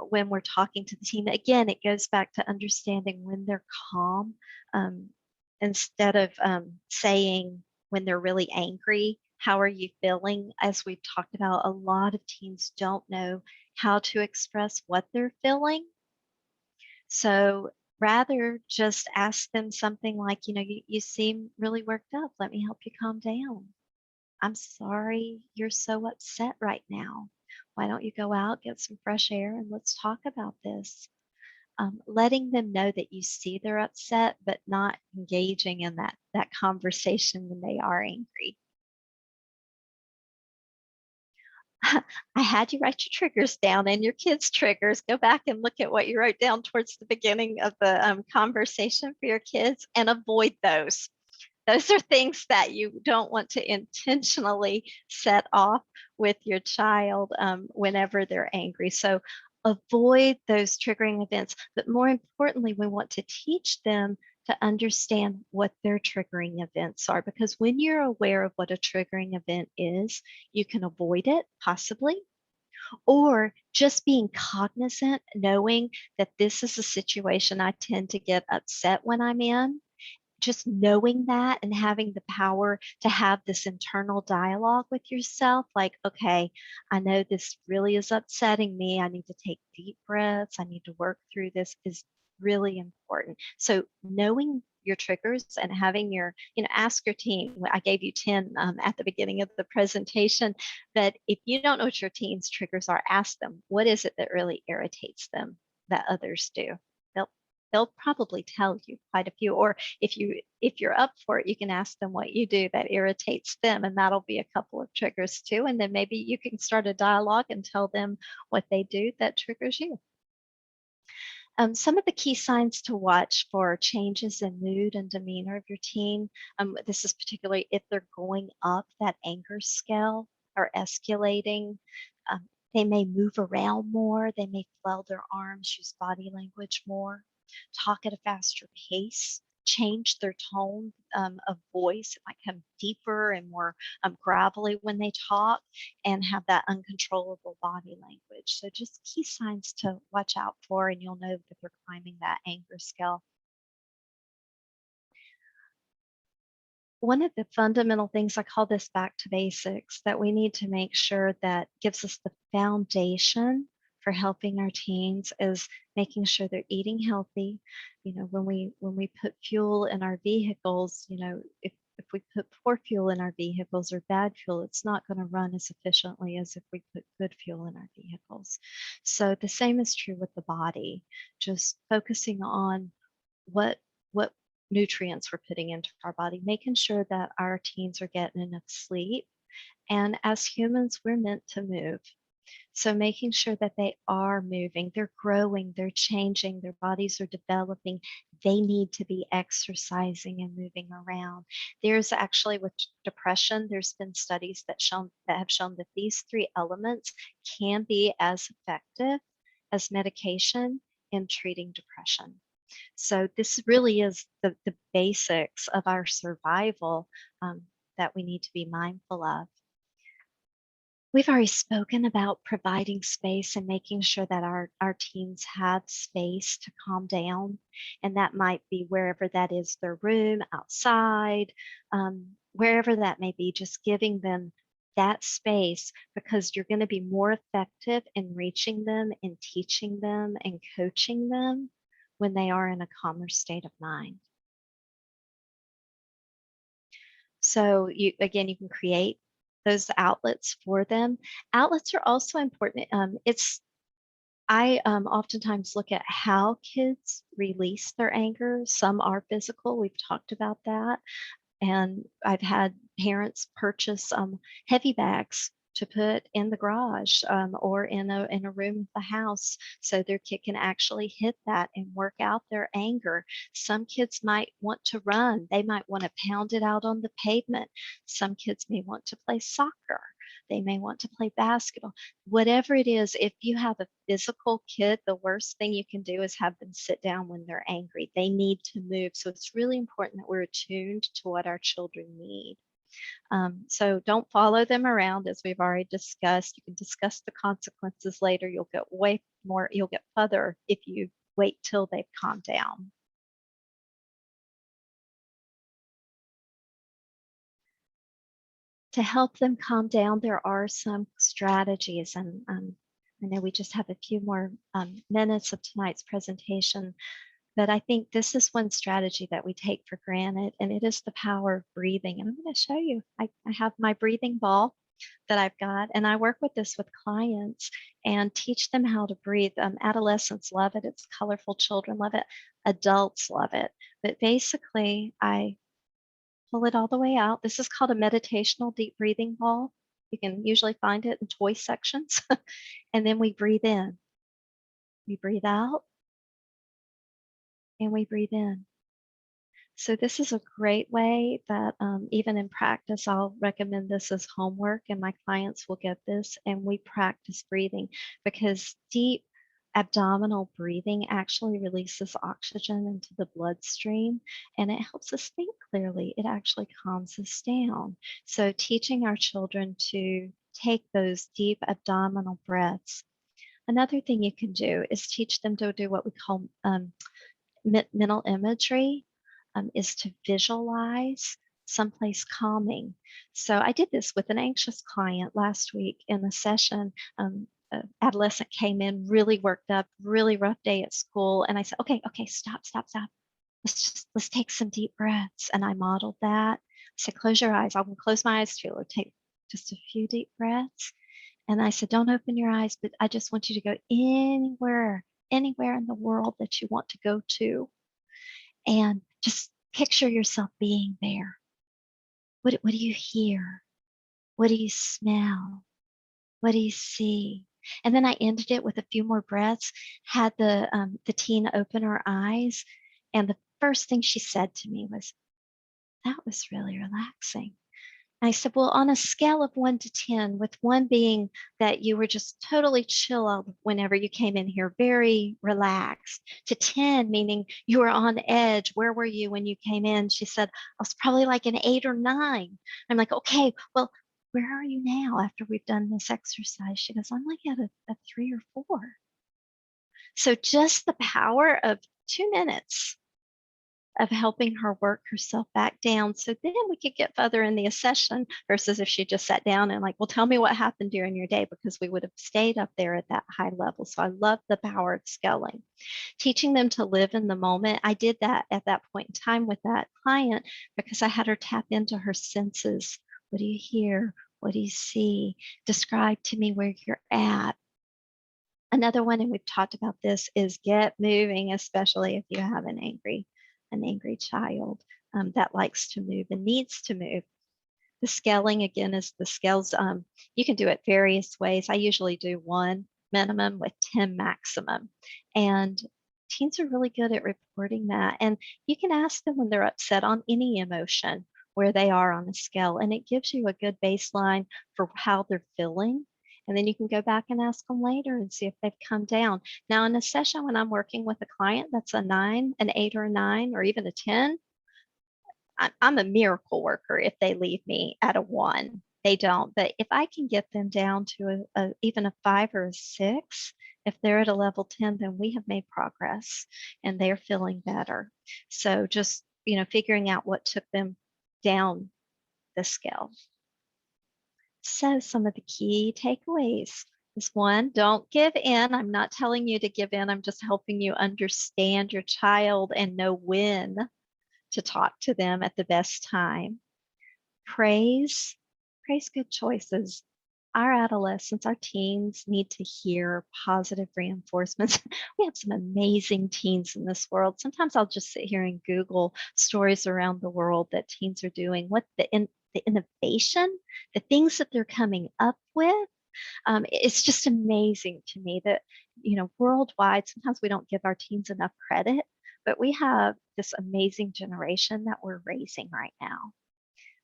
when we're talking to the teen. Again, it goes back to understanding when they're calm, instead of saying when they're really angry, how are you feeling? As we've talked about, a lot of teens don't know how to express what they're feeling. So rather just ask them something like, you seem really worked up. Let me help you calm down. I'm sorry you're so upset right now. Why don't you go out, get some fresh air, and let's talk about this. Letting them know that you see they're upset, but not engaging in that conversation when they are angry. I had you write your triggers down and your kids' triggers. Go back and look at what you wrote down towards the beginning of the conversation for your kids, and avoid those. Those are things that you don't want to intentionally set off with your child whenever they're angry. So avoid those triggering events. But more importantly, we want to teach them to understand what their triggering events are. Because when you're aware of what a triggering event is, you can avoid it possibly, or just being cognizant, knowing that this is a situation I tend to get upset when I'm in. just knowing that and having the power to have this internal dialogue with yourself, like, okay, I know this really is upsetting me. I need to take deep breaths. I need to work through this is really important. So knowing your triggers and having your, ask your team. I gave you 10 at the beginning of the presentation, but if you don't know what your team's triggers are, ask them, what is it that really irritates them that others do? They'll they'll probably tell you quite a few, or if you're up for it, you can ask them what you do that irritates them, and that'll be a couple of triggers too. And then maybe you can start a dialogue and tell them what they do that triggers you. Some of the key signs to watch for changes in mood and demeanor of your teen, this is particularly if they're going up that anger scale or escalating. Um, they may move around more. They may flail their arms, use body language more, talk at a faster pace, change their tone of voice. It might come deeper and more gravelly when they talk, and have that uncontrollable body language. So just key signs to watch out for, and you'll know that they're climbing that anger scale. One of the fundamental things, I call this back to basics, that we need to make sure that gives us the foundation for helping our teens is making sure they're eating healthy. When we put fuel in our vehicles, if we put poor fuel in our vehicles or bad fuel, it's not going to run as efficiently as if we put good fuel in our vehicles. So the same is true with the body, just focusing on what nutrients we're putting into our body, making sure that our teens are getting enough sleep. And as humans, we're meant to move. So making sure that they are moving, they're growing, they're changing, their bodies are developing. They need to be exercising and moving around. There's actually, with depression, there's been studies that have shown that these three elements can be as effective as medication in treating depression. So this really is the basics of our survival that we need to be mindful of. We've already spoken about providing space and making sure that our teens have space to calm down. And that might be wherever that is, their room, outside, wherever that may be, just giving them that space, because you're going to be more effective in reaching them and teaching them and coaching them when they are in a calmer state of mind. So you can create those outlets for them. Outlets are also important. I oftentimes look at how kids release their anger. Some are physical. We've talked about that. And I've had parents purchase heavy bags to put in the garage or in a room of the house, so their kid can actually hit that and work out their anger. Some kids might want to run. They might want to pound it out on the pavement. Some kids may want to play soccer. They may want to play basketball. Whatever it is, if you have a physical kid, the worst thing you can do is have them sit down when they're angry. They need to move. So it's really important that we're attuned to what our children need. So don't follow them around, as we've already discussed. You can discuss the consequences later. You'll get further if you wait till they've calmed down. To help them calm down, there are some strategies, and I know we just have a few more minutes of tonight's presentation, but I think this is one strategy that we take for granted, and it is the power of breathing. And I'm going to show you. I have my breathing ball that I've got, and I work with this with clients and teach them how to breathe. Adolescents love it. It's colorful. Children love it. Adults love it. But basically, I pull it all the way out. This is called a meditational deep breathing ball. You can usually find it in toy sections. And then we breathe in. We breathe out. And we breathe in. So this is a great way that even in practice, I'll recommend this as homework, and my clients will get this, and we practice breathing, because deep abdominal breathing actually releases oxygen into the bloodstream, and it helps us think clearly. It actually calms us down. So teaching our children to take those deep abdominal breaths. Another thing you can do is teach them to do what we call mental imagery. is to visualize someplace calming. So I did this with an anxious client last week in a session. Adolescent came in really worked up, really rough day at school. And I said, okay, stop. Let's take some deep breaths. And I modeled that. I said, close your eyes. I will close my eyes too. Or take just a few deep breaths. And I said, don't open your eyes, but I just want you to go anywhere in the world that you want to go to. And just picture yourself being there. What do you hear? What do you smell? What do you see? And then I ended it with a few more breaths, had the teen open her eyes. And the first thing she said to me was, that was really relaxing. I said, well, on a scale of 1 to 10, with 1 being that you were just totally chill whenever you came in here, very relaxed, to 10, meaning you were on edge. Where were you when you came in? She said, I was probably like an 8 or 9. I'm like, okay, well, where are you now after we've done this exercise? She goes, I'm like at a 3 or 4. So just the power of 2 minutes of helping her work herself back down. So then we could get further in the session versus if she just sat down and like, well, tell me what happened during your day, because we would have stayed up there at that high level. So I love the power of scaling. Teaching them to live in the moment. I did that at that point in time with that client because I had her tap into her senses. What do you hear? What do you see? Describe to me where you're at. Another one, and we've talked about this, is get moving, especially if you have an angry child that likes to move and needs to move. The scaling, again, is the scales. You can do it various ways. I usually do 1 minimum with 10 maximum. And teens are really good at reporting that. And you can ask them when they're upset on any emotion where they are on the scale. And it gives you a good baseline for how they're feeling. And then you can go back and ask them later and see if they've come down. Now, in a session when I'm working with a client that's a 9, an 8 or a 9, or even a 10, I'm a miracle worker if they leave me at a 1. They don't. But if I can get them down to even a 5 or a 6, if they're at a level 10, then we have made progress and they're feeling better. So just, figuring out what took them down the scale. So some of the key takeaways is 1, don't give in. I'm not telling you to give in. I'm just helping you understand your child and know when to talk to them at the best time. Praise good choices. Our adolescents, our teens need to hear positive reinforcements. We have some amazing teens in this world. Sometimes I'll just sit here and Google stories around the world that teens are doing, what the innovation, the things that they're coming up with. It's just amazing to me that, worldwide, sometimes we don't give our teens enough credit, but we have this amazing generation that we're raising right now.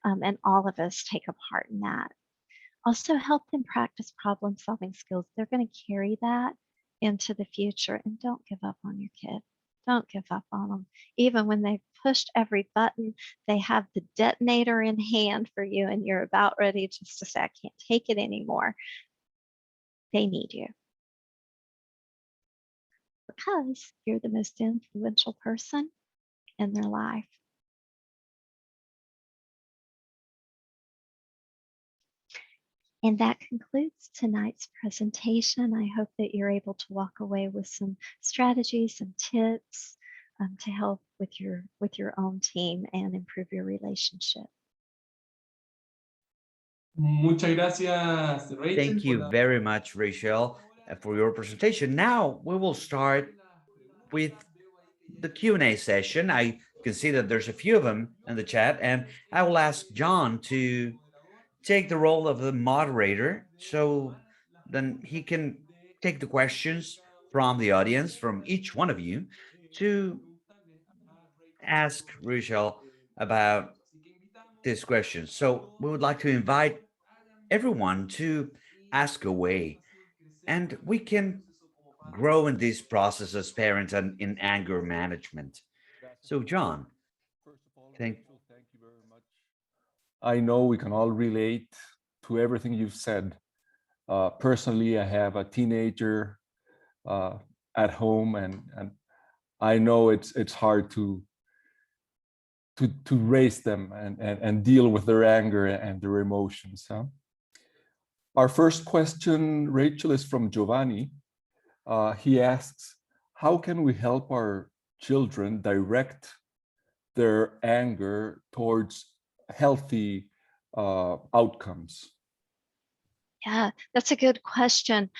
And all of us take a part in that. Also help them practice problem solving skills. They're going to carry that into the future. And don't give up on your kid. Don't give up on them. Even when they've pushed every button, they have the detonator in hand for you and you're about ready just to say, I can't take it anymore. They need you. Because you're the most influential person in their life. And that concludes tonight's presentation. I hope that you're able to walk away with some strategies and tips to help with your own team and improve your relationship. Muchas gracias, Rachel. Thank you very much, Raychelle, for your presentation. Now we will start with the Q&A session. I can see that there's a few of them in the chat, and I will ask John to take the role of the moderator, so then he can take the questions from the audience, from each one of you, to ask Rachel about this question. So we would like to invite everyone to ask away, and we can grow in this process as parents and in anger management. So, John, thank. I know we can all relate to everything you've said. Personally, I have a teenager at home, and I know it's hard to to raise them and deal with their anger and their emotions. Huh? Our first question, Rachel, is from Giovanni. He asks, how can we help our children direct their anger towards healthy outcomes? Yeah, that's a good question.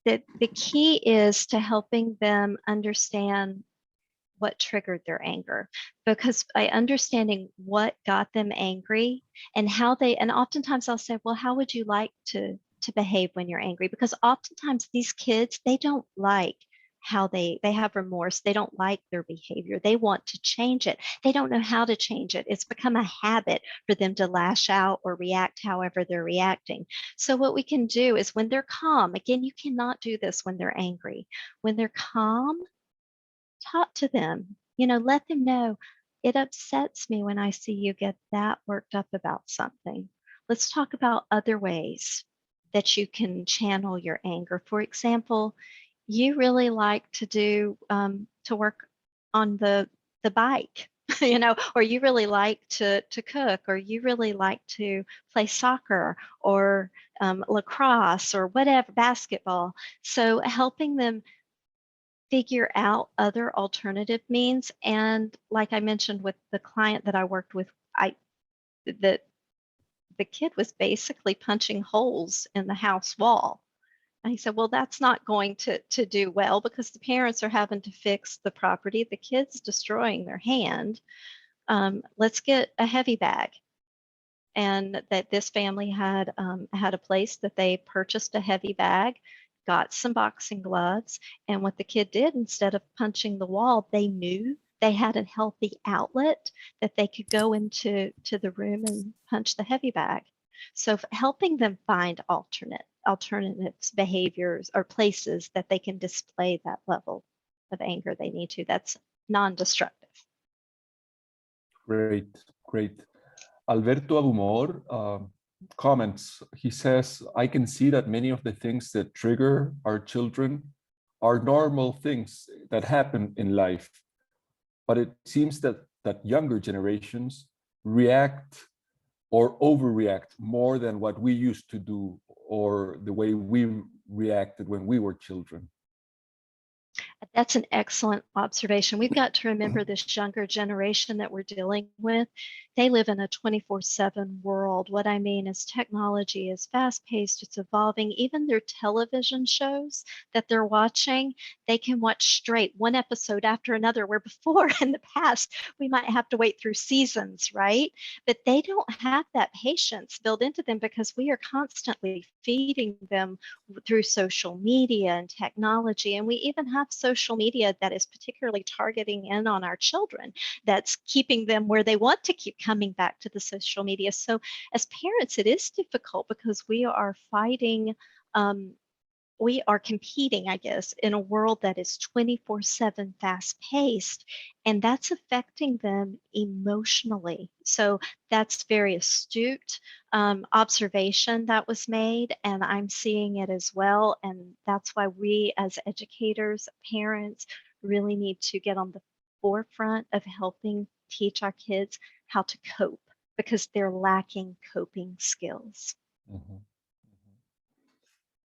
The key is to helping them understand what triggered their anger, because by understanding what got them angry and how they, and oftentimes I'll say, well, how would you like to behave when you're angry? Because oftentimes these kids, they don't like how they have remorse. They don't like their behavior. They want to change it. They don't know how to change it. It's become a habit for them to lash out or react however they're reacting. So what we can do is when they're calm, again, you cannot do this when they're angry. When they're calm, talk to them, let them know it upsets me when I see you get that worked up about something. Let's talk about other ways that you can channel your anger. For example, you really like to do to work on the bike, or you really like to cook, or you really like to play soccer or lacrosse or whatever, basketball. So helping them figure out other alternative means. And like I mentioned with the client that I worked with, the kid was basically punching holes in the house wall. And he said, well, that's not going to do well because the parents are having to fix the property. The kid's destroying their hand. Let's get a heavy bag. And that this family had a place that they purchased a heavy bag, got some boxing gloves, and what the kid did, instead of punching the wall, they knew they had a healthy outlet that they could go into the room and punch the heavy bag. So helping them find alternatives, behaviors, or places that they can display that level of anger they need to. That's non-destructive. Great, great. Alberto Abumor comments, he says, I can see that many of the things that trigger our children are normal things that happen in life. But it seems that younger generations react or overreact more than what we used to do or the way we reacted when we were children. That's an excellent observation. We've got to remember this younger generation that we're dealing with. They live in a 24/7 world. What I mean is technology is fast-paced, it's evolving. Even their television shows that they're watching, they can watch straight one episode after another, where before in the past, we might have to wait through seasons, right? But they don't have that patience built into them because we are constantly feeding them through social media and technology. And we even have social media that is particularly targeting in on our children, that's keeping them where they want to keep coming back to the social media. So as parents, it is difficult because we are fighting, we are competing, I guess, in a world that is 24/7 fast paced, and that's affecting them emotionally. So that's very astute observation that was made, and I'm seeing it as well. And that's why we as educators, parents, really need to get on the forefront of helping teach our kids how to cope, because they're lacking coping skills. Mm-hmm.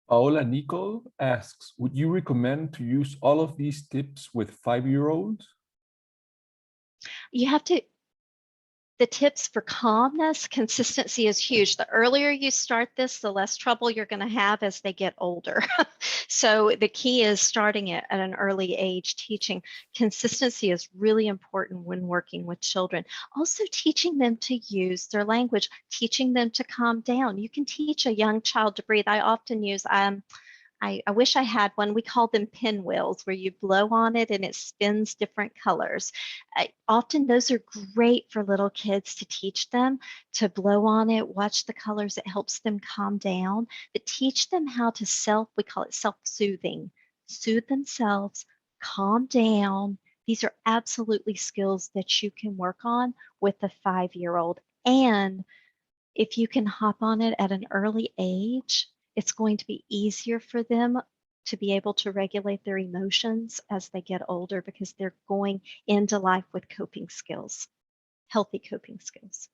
Paola Nicole asks, would you recommend to use all of these tips with 5-year-olds? You have to, the tips for calmness, consistency is huge. The earlier you start this, the less trouble you're going to have as they get older. So the key is starting it at an early age. Teaching consistency is really important when working with children. Also teaching them to use their language, teaching them to calm down. You can teach a young child to breathe. I often use, I wish I had one. We call them pinwheels, where you blow on it and it spins different colors. Often those are great for little kids to teach them to blow on it, watch the colors. It helps them calm down. But teach them how to we call it self-soothing, soothe themselves, calm down. These are absolutely skills that you can work on with a 5-year-old. And if you can hop on it at an early age, it's going to be easier for them to be able to regulate their emotions as they get older, because they're going into life with coping skills. healthy coping skills.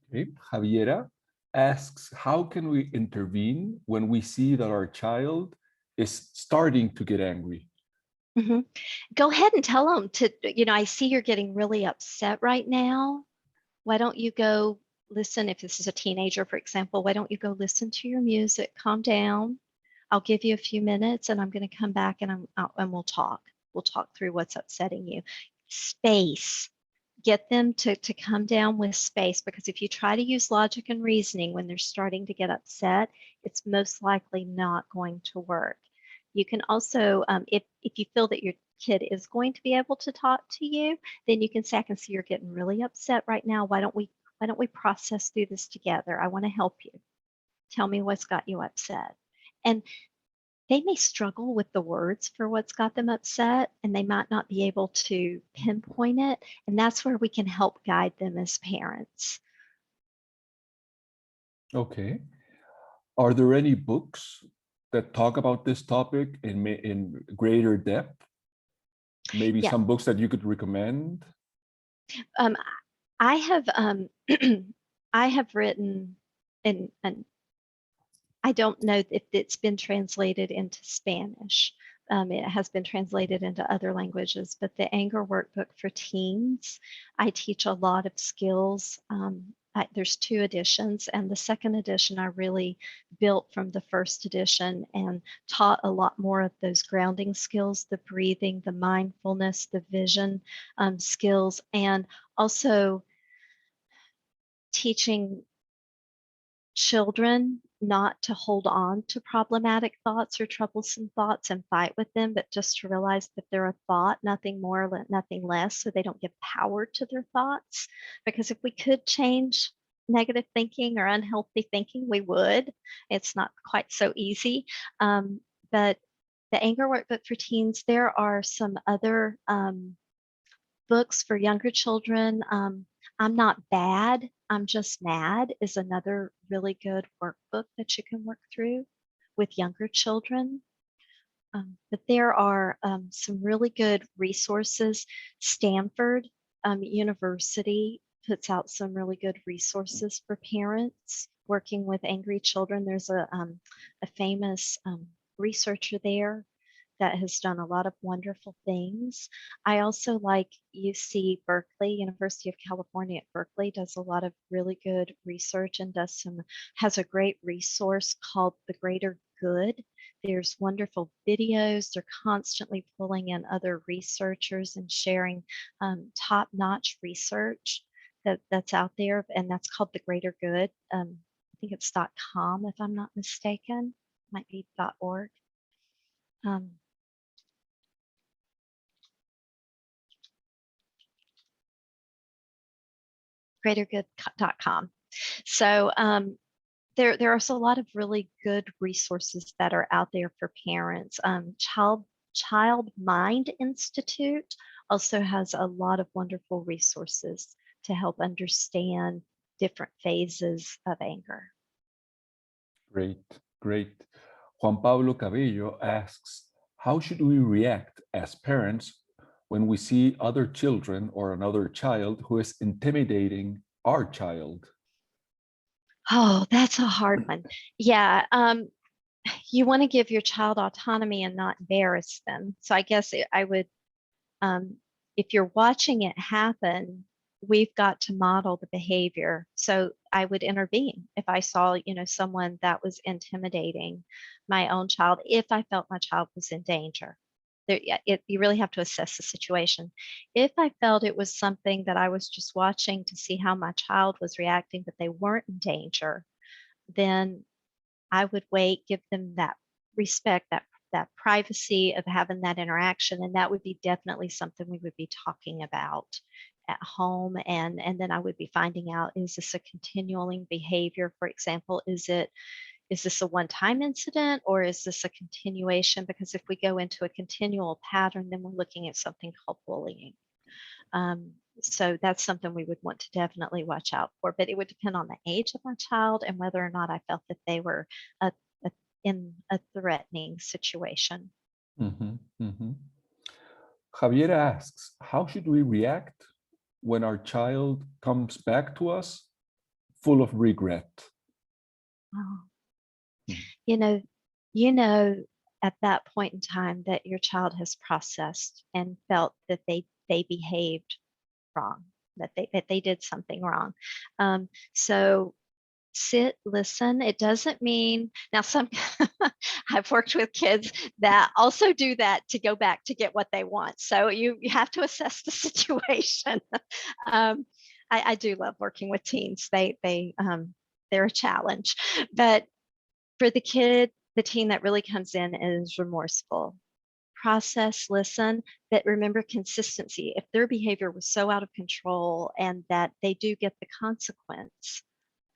Okay. Javiera asks, how can we intervene when we see that our child is starting to get angry? Go ahead and tell them to, I see you're getting really upset right now. Why don't you go listen, if this is a teenager, for example, why don't you go listen to your music, calm down. I'll give you a few minutes and I'm going to come back and we'll talk. We'll talk through what's upsetting you. Space. Get them to come down with space, because if you try to use logic and reasoning when they're starting to get upset, it's most likely not going to work. You can also, if you feel that your kid is going to be able to talk to you, then you can say, I can see you're getting really upset right now. Why don't we process through this together? I want to help you. Tell me what's got you upset. And they may struggle with the words for what's got them upset, and they might not be able to pinpoint it. And that's where we can help guide them as parents. Okay. Are there any books that talk about this topic in greater depth? Maybe some books that you could recommend? I have I have written, and I don't know if it's been translated into Spanish. It has been translated into other languages, but the Anger Workbook for Teens, I teach a lot of skills. There's 2 editions, and the second edition I really built from the first edition and taught a lot more of those grounding skills, the breathing, the mindfulness, the vision skills, and also teaching children not to hold on to problematic thoughts or troublesome thoughts and fight with them, but just to realize that they're a thought, nothing more, nothing less, so they don't give power to their thoughts. Because if we could change negative thinking or unhealthy thinking, we would. It's not quite so easy. But the Anger Workbook for Teens, there are some other books for younger children. I'm Not Bad, I'm Just Mad is another really good workbook that you can work through with younger children. But there are some really good resources. Stanford University puts out some really good resources for parents working with angry children. There's a famous researcher there that has done a lot of wonderful things. I also like UC Berkeley, University of California at Berkeley does a lot of really good research and has a great resource called The Greater Good. There's wonderful videos. They're constantly pulling in other researchers and sharing top-notch research that's out there, and that's called The Greater Good. I think it's .com if I'm not mistaken. Might be .org. greatergood.com. So there are also a lot of really good resources that are out there for parents. Child Mind Institute also has a lot of wonderful resources to help understand different phases of anger. Great, great. Juan Pablo Cabello asks, how should we react as parents when we see other children or another child who is intimidating our child? Oh, that's a hard one. Yeah, you want to give your child autonomy and not embarrass them. So I guess I would, if you're watching it happen, we've got to model the behavior. So I would intervene if I saw, someone that was intimidating my own child, if I felt my child was in danger. You really have to assess the situation. If I felt it was something that I was just watching to see how my child was reacting, but they weren't in danger, then I would wait, give them that respect, that privacy of having that interaction, and that would be definitely something we would be talking about at home. And then I would be finding out, is this a continuing behavior? For example, is this a one-time incident, or is this a continuation? Because if we go into a continual pattern, then we're looking at something called bullying. So that's something we would want to definitely watch out for, but it would depend on the age of my child and whether or not I felt that they were in a threatening situation. Mm-hmm, mm-hmm. Javier asks, how should we react when our child comes back to us full of regret. Oh. Mhm. You know at that point in time that your child has processed and felt that they behaved wrong, that they did something wrong. So sit, listen. It doesn't mean now some I've worked with kids that also do that to go back to get what they want. So you have to assess the situation. I do love working with teens. They're a challenge, but for the teen that really comes in is remorseful. Process, listen, but remember consistency. If their behavior was so out of control and that they do get the consequence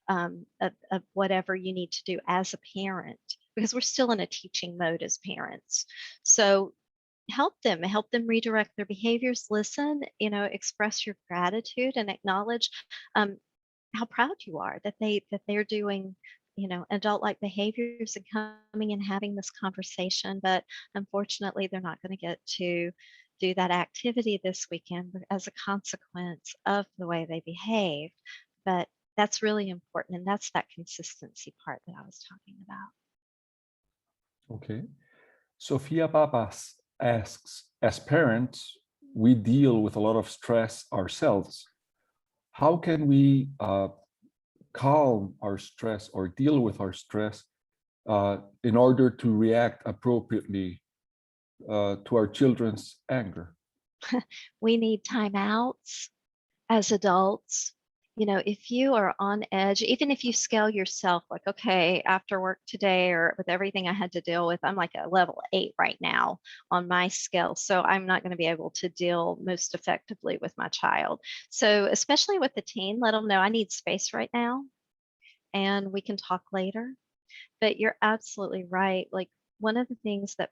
of whatever you need to do as a parent, because we're still in a teaching mode as parents. So help them redirect their behaviors, listen, express your gratitude and acknowledge how proud you are that they're doing adult-like behaviors and coming and having this conversation. But unfortunately, they're not going to get to do that activity this weekend as a consequence of the way they behaved. But that's really important, and that's that consistency part that I was talking about. Okay. Sophia Papas asks, as parents, we deal with a lot of stress ourselves. How can we calm our stress or deal with our stress in order to react appropriately to our children's anger? We need timeouts as adults. If you are on edge, even if you scale yourself, like, okay, after work today or with everything I had to deal with, I'm like a level 8 right now on my scale. So I'm not going to be able to deal most effectively with my child. So especially with the teen, let them know I need space right now and we can talk later. But you're absolutely right. Like, one of the things that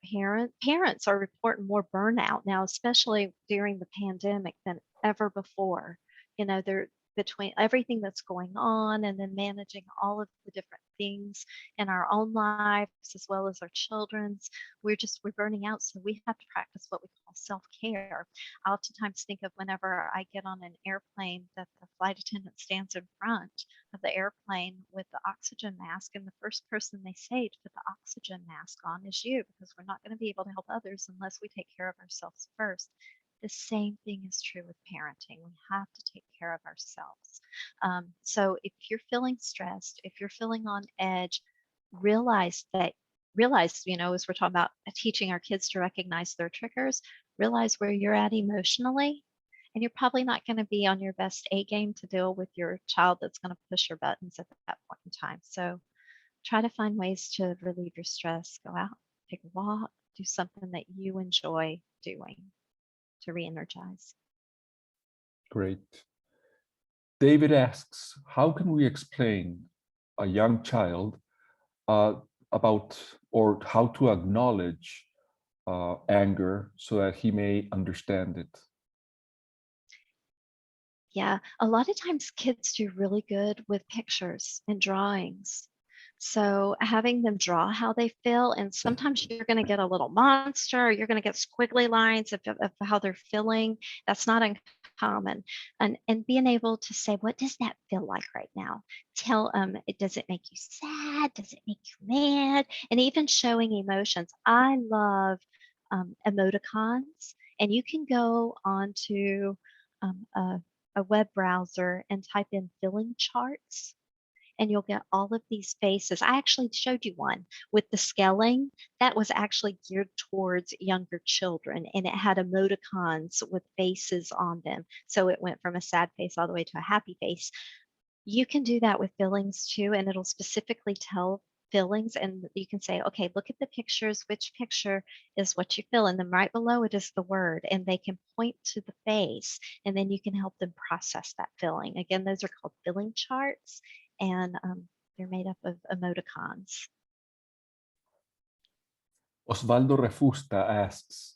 parents are reporting more burnout now, especially during the pandemic, than ever before. They're between everything that's going on and then managing all of the different things in our own lives as well as our children's. We're burning out. So we have to practice what we call self-care. I oftentimes think of whenever I get on an airplane that the flight attendant stands in front of the airplane with the oxygen mask, and the first person they say to put the oxygen mask on is you, because we're not going to be able to help others unless we take care of ourselves first. The same thing is true with parenting. We have to take care of ourselves. So if you're feeling stressed, if you're feeling on edge, realize, as we're talking about teaching our kids to recognize their triggers, realize where you're at emotionally. And you're probably not going to be on your best A game to deal with your child that's going to push your buttons at that point in time. So try to find ways to relieve your stress. Go out, take a walk, do something that you enjoy doing to re-energize. Great. David asks, how can we explain a young child about or how to acknowledge anger so that he may understand it? Yeah, a lot of times kids do really good with pictures and drawings. So having them draw how they feel, and sometimes you're going to get a little monster, or you're going to get squiggly lines of how they're feeling. That's not uncommon. And being able to say, what does that feel like right now? Does it make you sad? Does it make you mad? And even showing emotions. I love emoticons, and you can go onto a web browser and type in feeling charts, and you'll get all of these faces. I actually showed you one with the scaling that was actually geared towards younger children, and it had emoticons with faces on them. So it went from a sad face all the way to a happy face. You can do that with feelings too, and it'll specifically tell feelings, and you can say, okay, look at the pictures, which picture is what you feel, and then right below it is the word, and they can point to the face, and then you can help them process that feeling. Again, those are called feeling charts, and they're made up of emoticons. Osvaldo Refusta asks,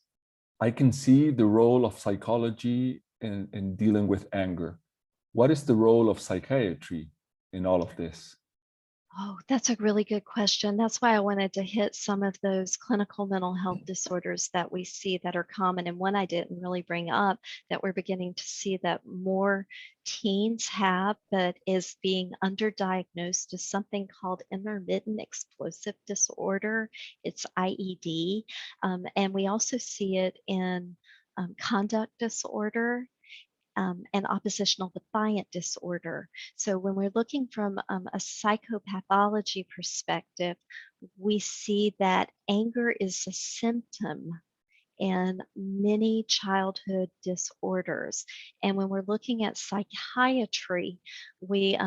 I can see the role of psychology in dealing with anger. What is the role of psychiatry in all of this? Oh, that's a really good question. That's why I wanted to hit some of those clinical mental health disorders that we see that are common. And one I didn't really bring up that we're beginning to see that more teens have, but is being underdiagnosed, is something called intermittent explosive disorder. It's IED. And we also see it in conduct disorder and oppositional defiant disorder. So when we're looking from a psychopathology perspective, we see that anger is a symptom in many childhood disorders. And when we're looking at psychiatry, we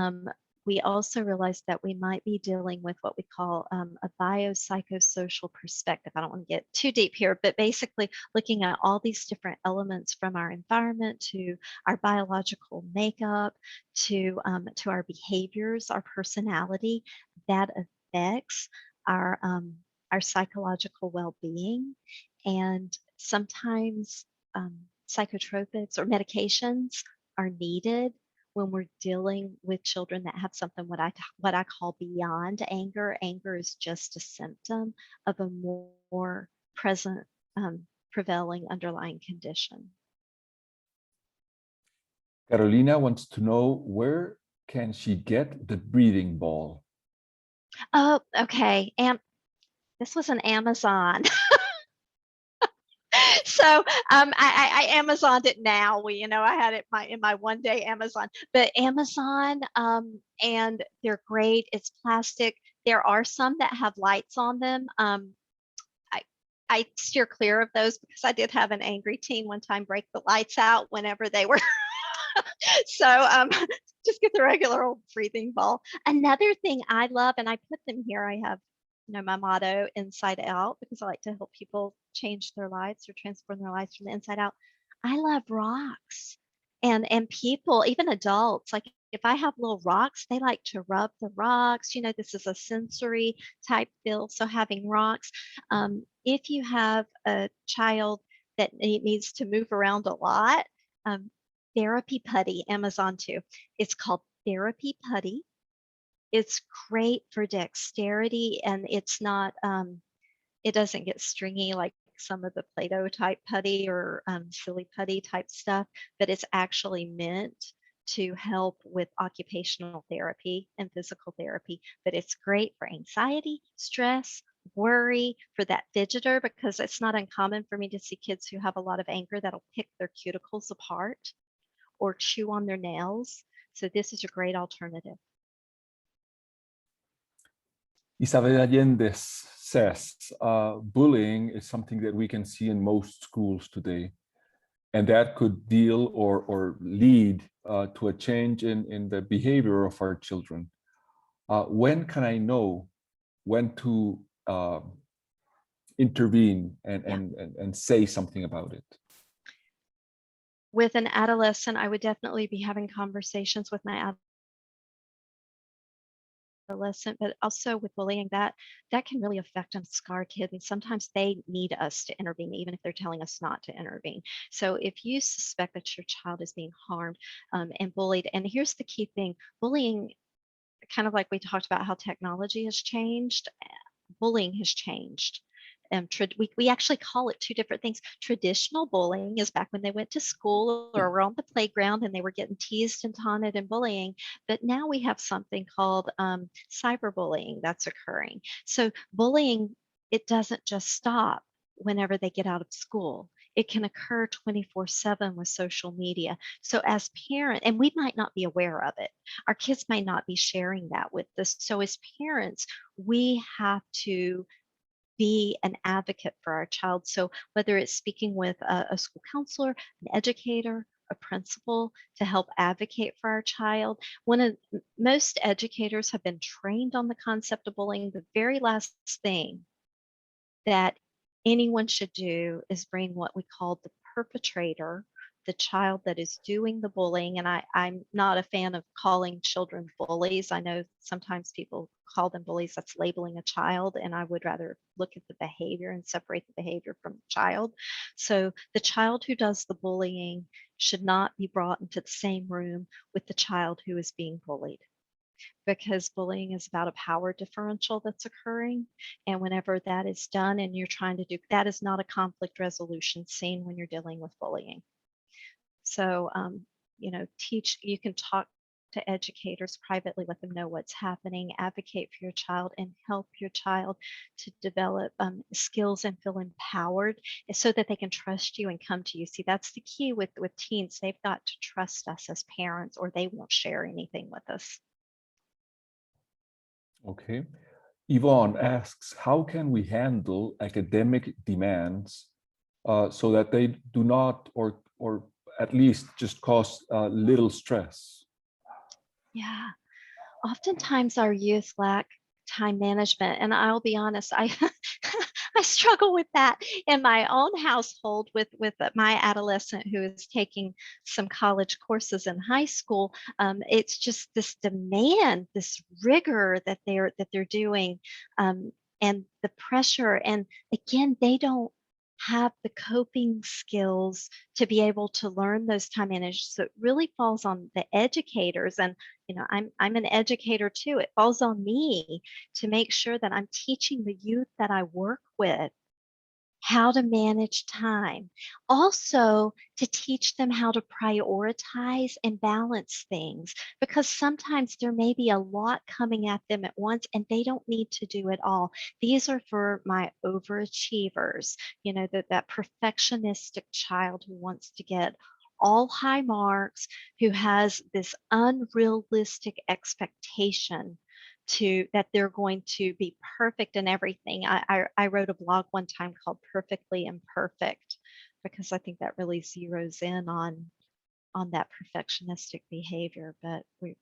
we also realize that we might be dealing with what we call a biopsychosocial perspective. I don't want to get too deep here, but basically looking at all these different elements from our environment to our biological makeup to our behaviors, our personality that affects our psychological well-being. And sometimes psychotropics or medications are needed when we're dealing with children that have something what I call beyond anger. Anger is just a symptom of a more present, prevailing underlying condition. Carolina wants to know, where can she get the breathing ball? Oh, okay. This was an Amazon. So I Amazoned it now. I had it in my one day Amazon, but Amazon and they're great. It's plastic. There are some that have lights on them. I steer clear of those because I did have an angry teen one time break the lights out whenever they were. So just get the regular old breathing ball. Another thing I love, and I put them here, I have my motto, inside out, because I like to help people change their lives or transform their lives from the inside out. I love rocks and people, even adults. Like if I have little rocks, they like to rub the rocks. This is a sensory type feel. So having rocks, if you have a child that needs to move around a lot, Therapy Putty, Amazon too. It's called Therapy Putty. It's great for dexterity, and it's not, it doesn't get stringy like some of the Play-Doh type putty or silly putty type stuff, but it's actually meant to help with occupational therapy and physical therapy. But it's great for anxiety, stress, worry, for that fidgeter, because it's not uncommon for me to see kids who have a lot of anger that'll pick their cuticles apart or chew on their nails. So this is a great alternative. Isabel Allendez says, bullying is something that we can see in most schools today, and that could deal or lead to a change in the behavior of our children. When can I know when to intervene and say something about it? With an adolescent, I would definitely be having conversations with my adolescent, but also with bullying, that can really affect and scar kids. And sometimes they need us to intervene, even if they're telling us not to intervene. So if you suspect that your child is being harmed and bullied, and here's the key thing, bullying, kind of like we talked about how technology has changed, bullying has changed. We actually call it two different things. Traditional bullying is back when they went to school or were on the playground and they were getting teased and taunted and bullying. But now we have something called cyberbullying that's occurring. So bullying, it doesn't just stop whenever they get out of school. It can occur 24/7 with social media. So as parents, and we might not be aware of it, our kids might not be sharing that with us. So as parents, we have to be an advocate for our child. So whether it's speaking with a school counselor, an educator, a principal to help advocate for our child. Most educators have been trained on the concept of bullying. The very last thing that anyone should do is bring what we call the perpetrator, the child that is doing the bullying. And I'm not a fan of calling children bullies. I know sometimes people call them bullies. That's labeling a child. And I would rather look at the behavior and separate the behavior from the child. So the child who does the bullying should not be brought into the same room with the child who is being bullied. because bullying is about a power differential that's occurring. And whenever that is done and you're trying to do that, is not a conflict resolution scene when you're dealing with bullying. So, you can talk to educators privately, let them know what's happening, advocate for your child, and help your child to develop skills and feel empowered so that they can trust you and come to you. See, that's the key with teens. They've got to trust us as parents, or they won't share anything with us. Okay. Yvonne asks, how can we handle academic demands so that they do not, or at least just cause little stress? Yeah. Oftentimes our youth lack time management, and I'll be honest, I I struggle with that in my own household with my adolescent who is taking some college courses in high school. It's just this demand, this rigor that they're doing, and the pressure. And again, they don't have the coping skills to be able to learn those time management. So it really falls on the educators. And I'm an educator too. It falls on me to make sure that I'm teaching the youth that I work with how to manage time. Also, to teach them how to prioritize and balance things, because sometimes there may be a lot coming at them at once and they don't need to do it all. These are for my overachievers, that perfectionistic child who wants to get all high marks, who has this unrealistic expectation that they're going to be perfect in everything. I wrote a blog one time called Perfectly Imperfect, because I think that really zeroes in on that perfectionistic behavior, but we're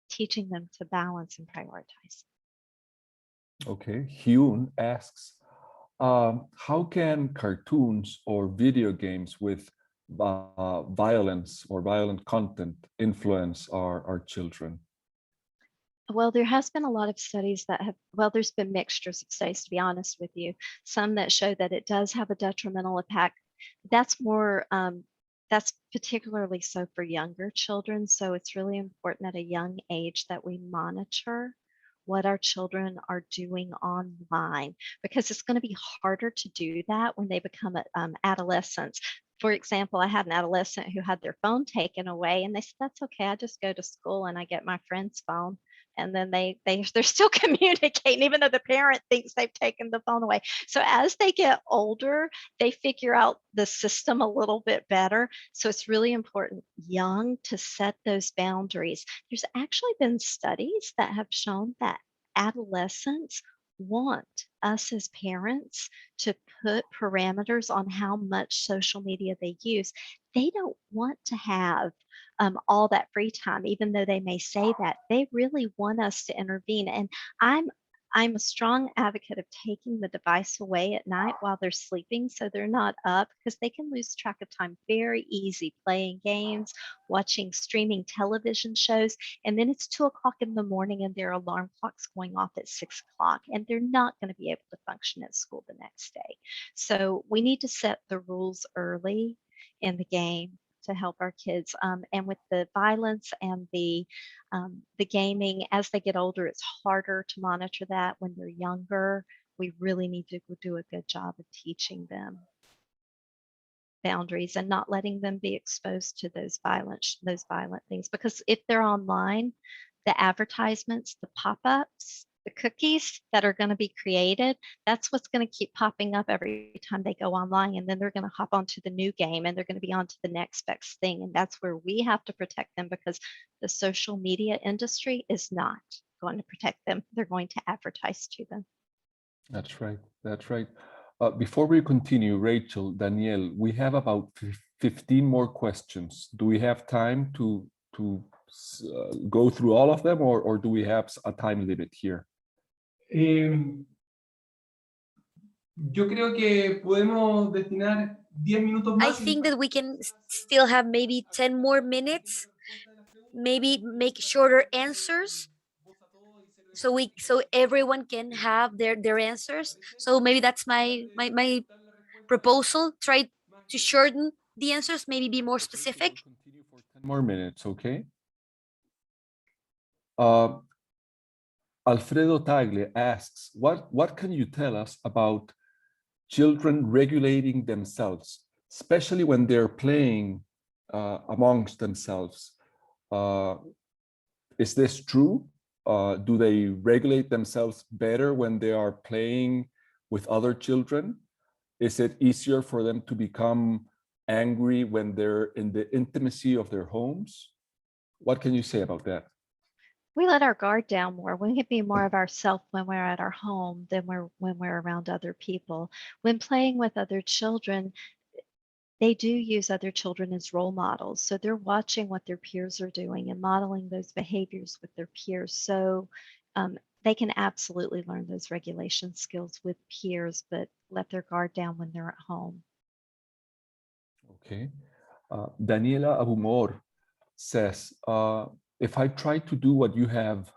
teaching them to balance and prioritize. Okay. Hyun asks, how can cartoons or video games with violence or violent content influence our children? Well, there has been a lot of studies there's been mixtures of studies, to be honest with you. Some that show that it does have a detrimental impact. That's particularly so for younger children. So it's really important at a young age that we monitor what our children are doing online, because it's going to be harder to do that when they become adolescents. For example, I had an adolescent who had their phone taken away, and they said, that's okay, I just go to school and I get my friend's phone. And then they're still communicating, even though the parent thinks they've taken the phone away. So as they get older, they figure out the system a little bit better. So it's really important young to set those boundaries. There's actually been studies that have shown that adolescents want us as parents to put parameters on how much social media they use. They don't want to have all that free time, even though they may say that. They really want us to intervene. And I'm a strong advocate of taking the device away at night while they're sleeping so they're not up, because they can lose track of time very easy playing games, watching streaming television shows, and then it's 2 o'clock in the morning and their alarm clock's going off at 6 o'clock, and they're not going to be able to function at school the next day. So we need to set the rules early in the game to help our kids. And with the violence and the gaming, as they get older, it's harder to monitor that. When they're younger, we really need to do a good job of teaching them boundaries and not letting them be exposed to those violent things. Because if they're online, the advertisements, the pop-ups, the cookies that are going to be created, that's what's going to keep popping up every time they go online. And then they're going to hop onto the new game and they're going to be on to the next best thing. And that's where we have to protect them, because the social media industry is not going to protect them. They're going to advertise to them. That's right. That's right. Before we continue, Rachel, Danielle, we have about 15 more questions. Do we have time to go through all of them, or do we have a time limit here? Yo creo que podemos destinar 10 minutos I más. think that we can still have maybe 10 more minutes, maybe make shorter answers so everyone can have their answers. So maybe that's my proposal. Try to shorten the answers, maybe be more Okay, so specific. we'll continue for 10 more minutes, okay? Uh, Alfredo Tagle asks, what can you tell us about children regulating themselves, especially when they're playing amongst themselves? Uh, is this true? Do they regulate themselves better when they are playing with other children? Is it easier for them to become angry when they're in the intimacy of their homes? What can you say about that? We let our guard down more. We can be more of ourselves when we're at our home than when we're around other people. When playing with other children, they do use other children as role models. So they're watching what their peers are doing and modeling those behaviors with their peers. So they can absolutely learn those regulation skills with peers, but let their guard down when they're at home. Okay. Daniela Abumor says, if I try to do what you have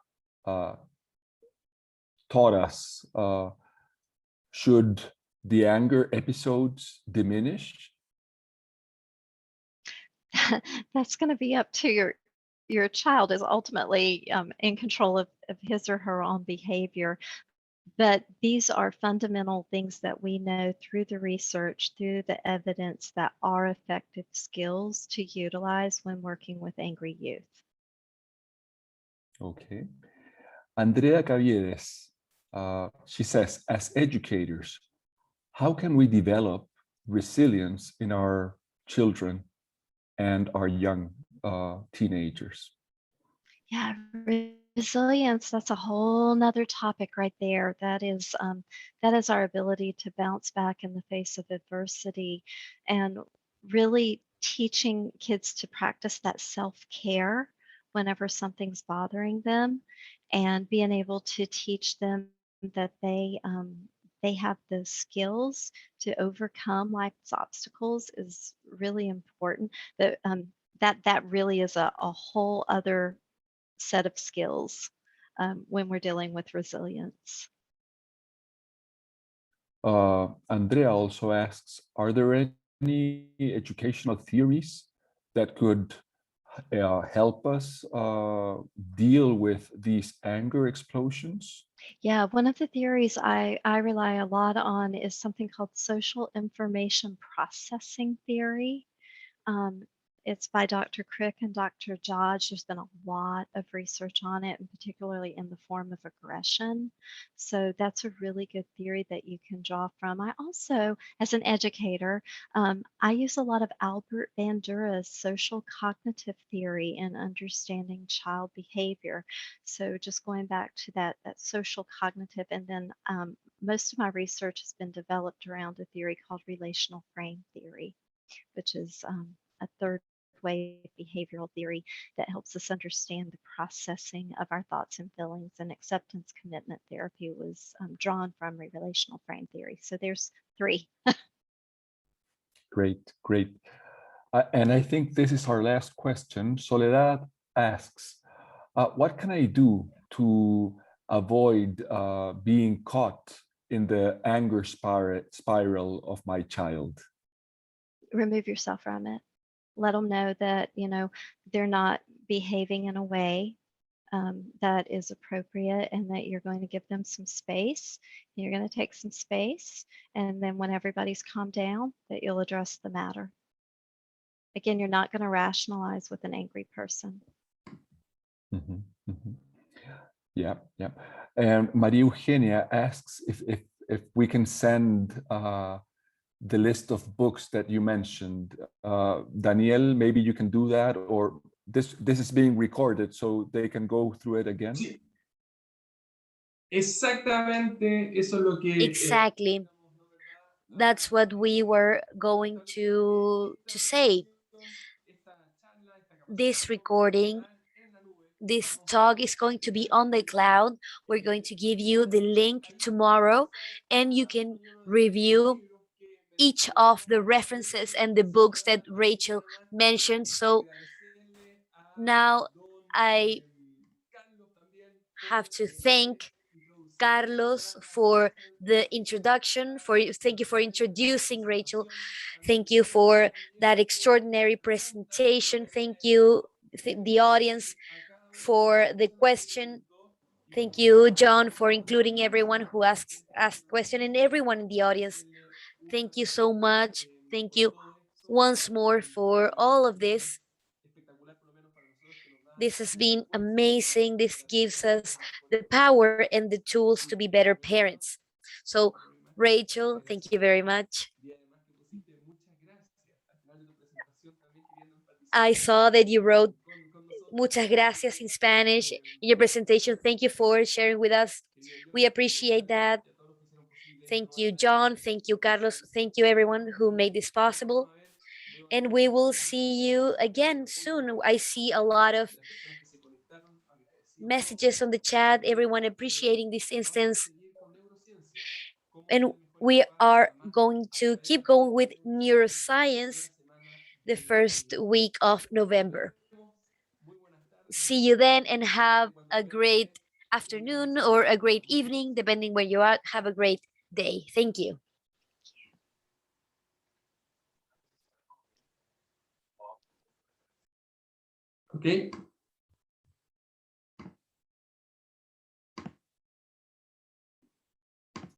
taught us, should the anger episodes diminish? That's going to be up to your child is ultimately in control of his or her own behavior. But these are fundamental things that we know through the research, through the evidence that are effective skills to utilize when working with angry youth. Okay. Andrea Caviedes, she says, as educators, how can we develop resilience in our children and our young teenagers? Yeah, resilience, that's a whole nother topic right there. That is our ability to bounce back in the face of adversity and really teaching kids to practice that self-care whenever something's bothering them and being able to teach them that they have the skills to overcome life's obstacles is really important. That really is a whole other set of skills when we're dealing with resilience. Andrea also asks, are there any educational theories that could help us deal with these anger explosions? Yeah, one of the theories I rely a lot on is something called social information processing theory. Um, it's by Dr. Crick and Dr. Dodge. There's been a lot of research on it, and particularly in the form of aggression. So that's a really good theory that you can draw from. I also, as an educator, I use a lot of Albert Bandura's social cognitive theory in understanding child behavior. So just going back to that social cognitive, and then most of my research has been developed around a theory called relational frame theory, which is a third wave behavioral theory that helps us understand the processing of our thoughts and feelings. And acceptance commitment therapy was drawn from relational frame theory. So there's three. Great, great. And I think this is our last question. Soledad asks, what can I do to avoid being caught in the anger spiral of my child? Remove yourself from it. Let them know that, they're not behaving in a way that is appropriate and that you're going to give them some space. You're going to take some space. And then when everybody's calmed down, that you'll address the matter. Again, you're not going to rationalize with an angry person. Mm-hmm, mm-hmm. Yeah, yeah. And Maria Eugenia asks if we can send the list of books that you mentioned. Daniel, maybe you can do that, or this is being recorded, so they can go through it again. Sí. Exactamente, eso es lo que Exactly. That's what we were going to say. This recording, this talk is going to be on the cloud. We're going to give you the link tomorrow, and you can review each of the references and the books that Raychelle mentioned. So now I have to thank Carlos for the introduction. Thank you for introducing Raychelle. Thank you for that extraordinary presentation. Thank you, the audience, for the question. Thank you, John, for including everyone who asked question and everyone in the audience. Thank you so much. Thank you once more for all of this. This has been amazing. This gives us the power and the tools to be better parents. So, Rachel, thank you very much. I saw that you wrote muchas gracias in Spanish in your presentation. Thank you for sharing with us. We appreciate that. Thank you, John. Thank you, Carlos. Thank you, everyone who made this possible. And we will see you again soon. I see a lot of messages on the chat, everyone appreciating this instance. And we are going to keep going with neuroscience the first week of November. See you then and have a great afternoon or a great evening, depending where you are. Have a great day. Thank you. Ok,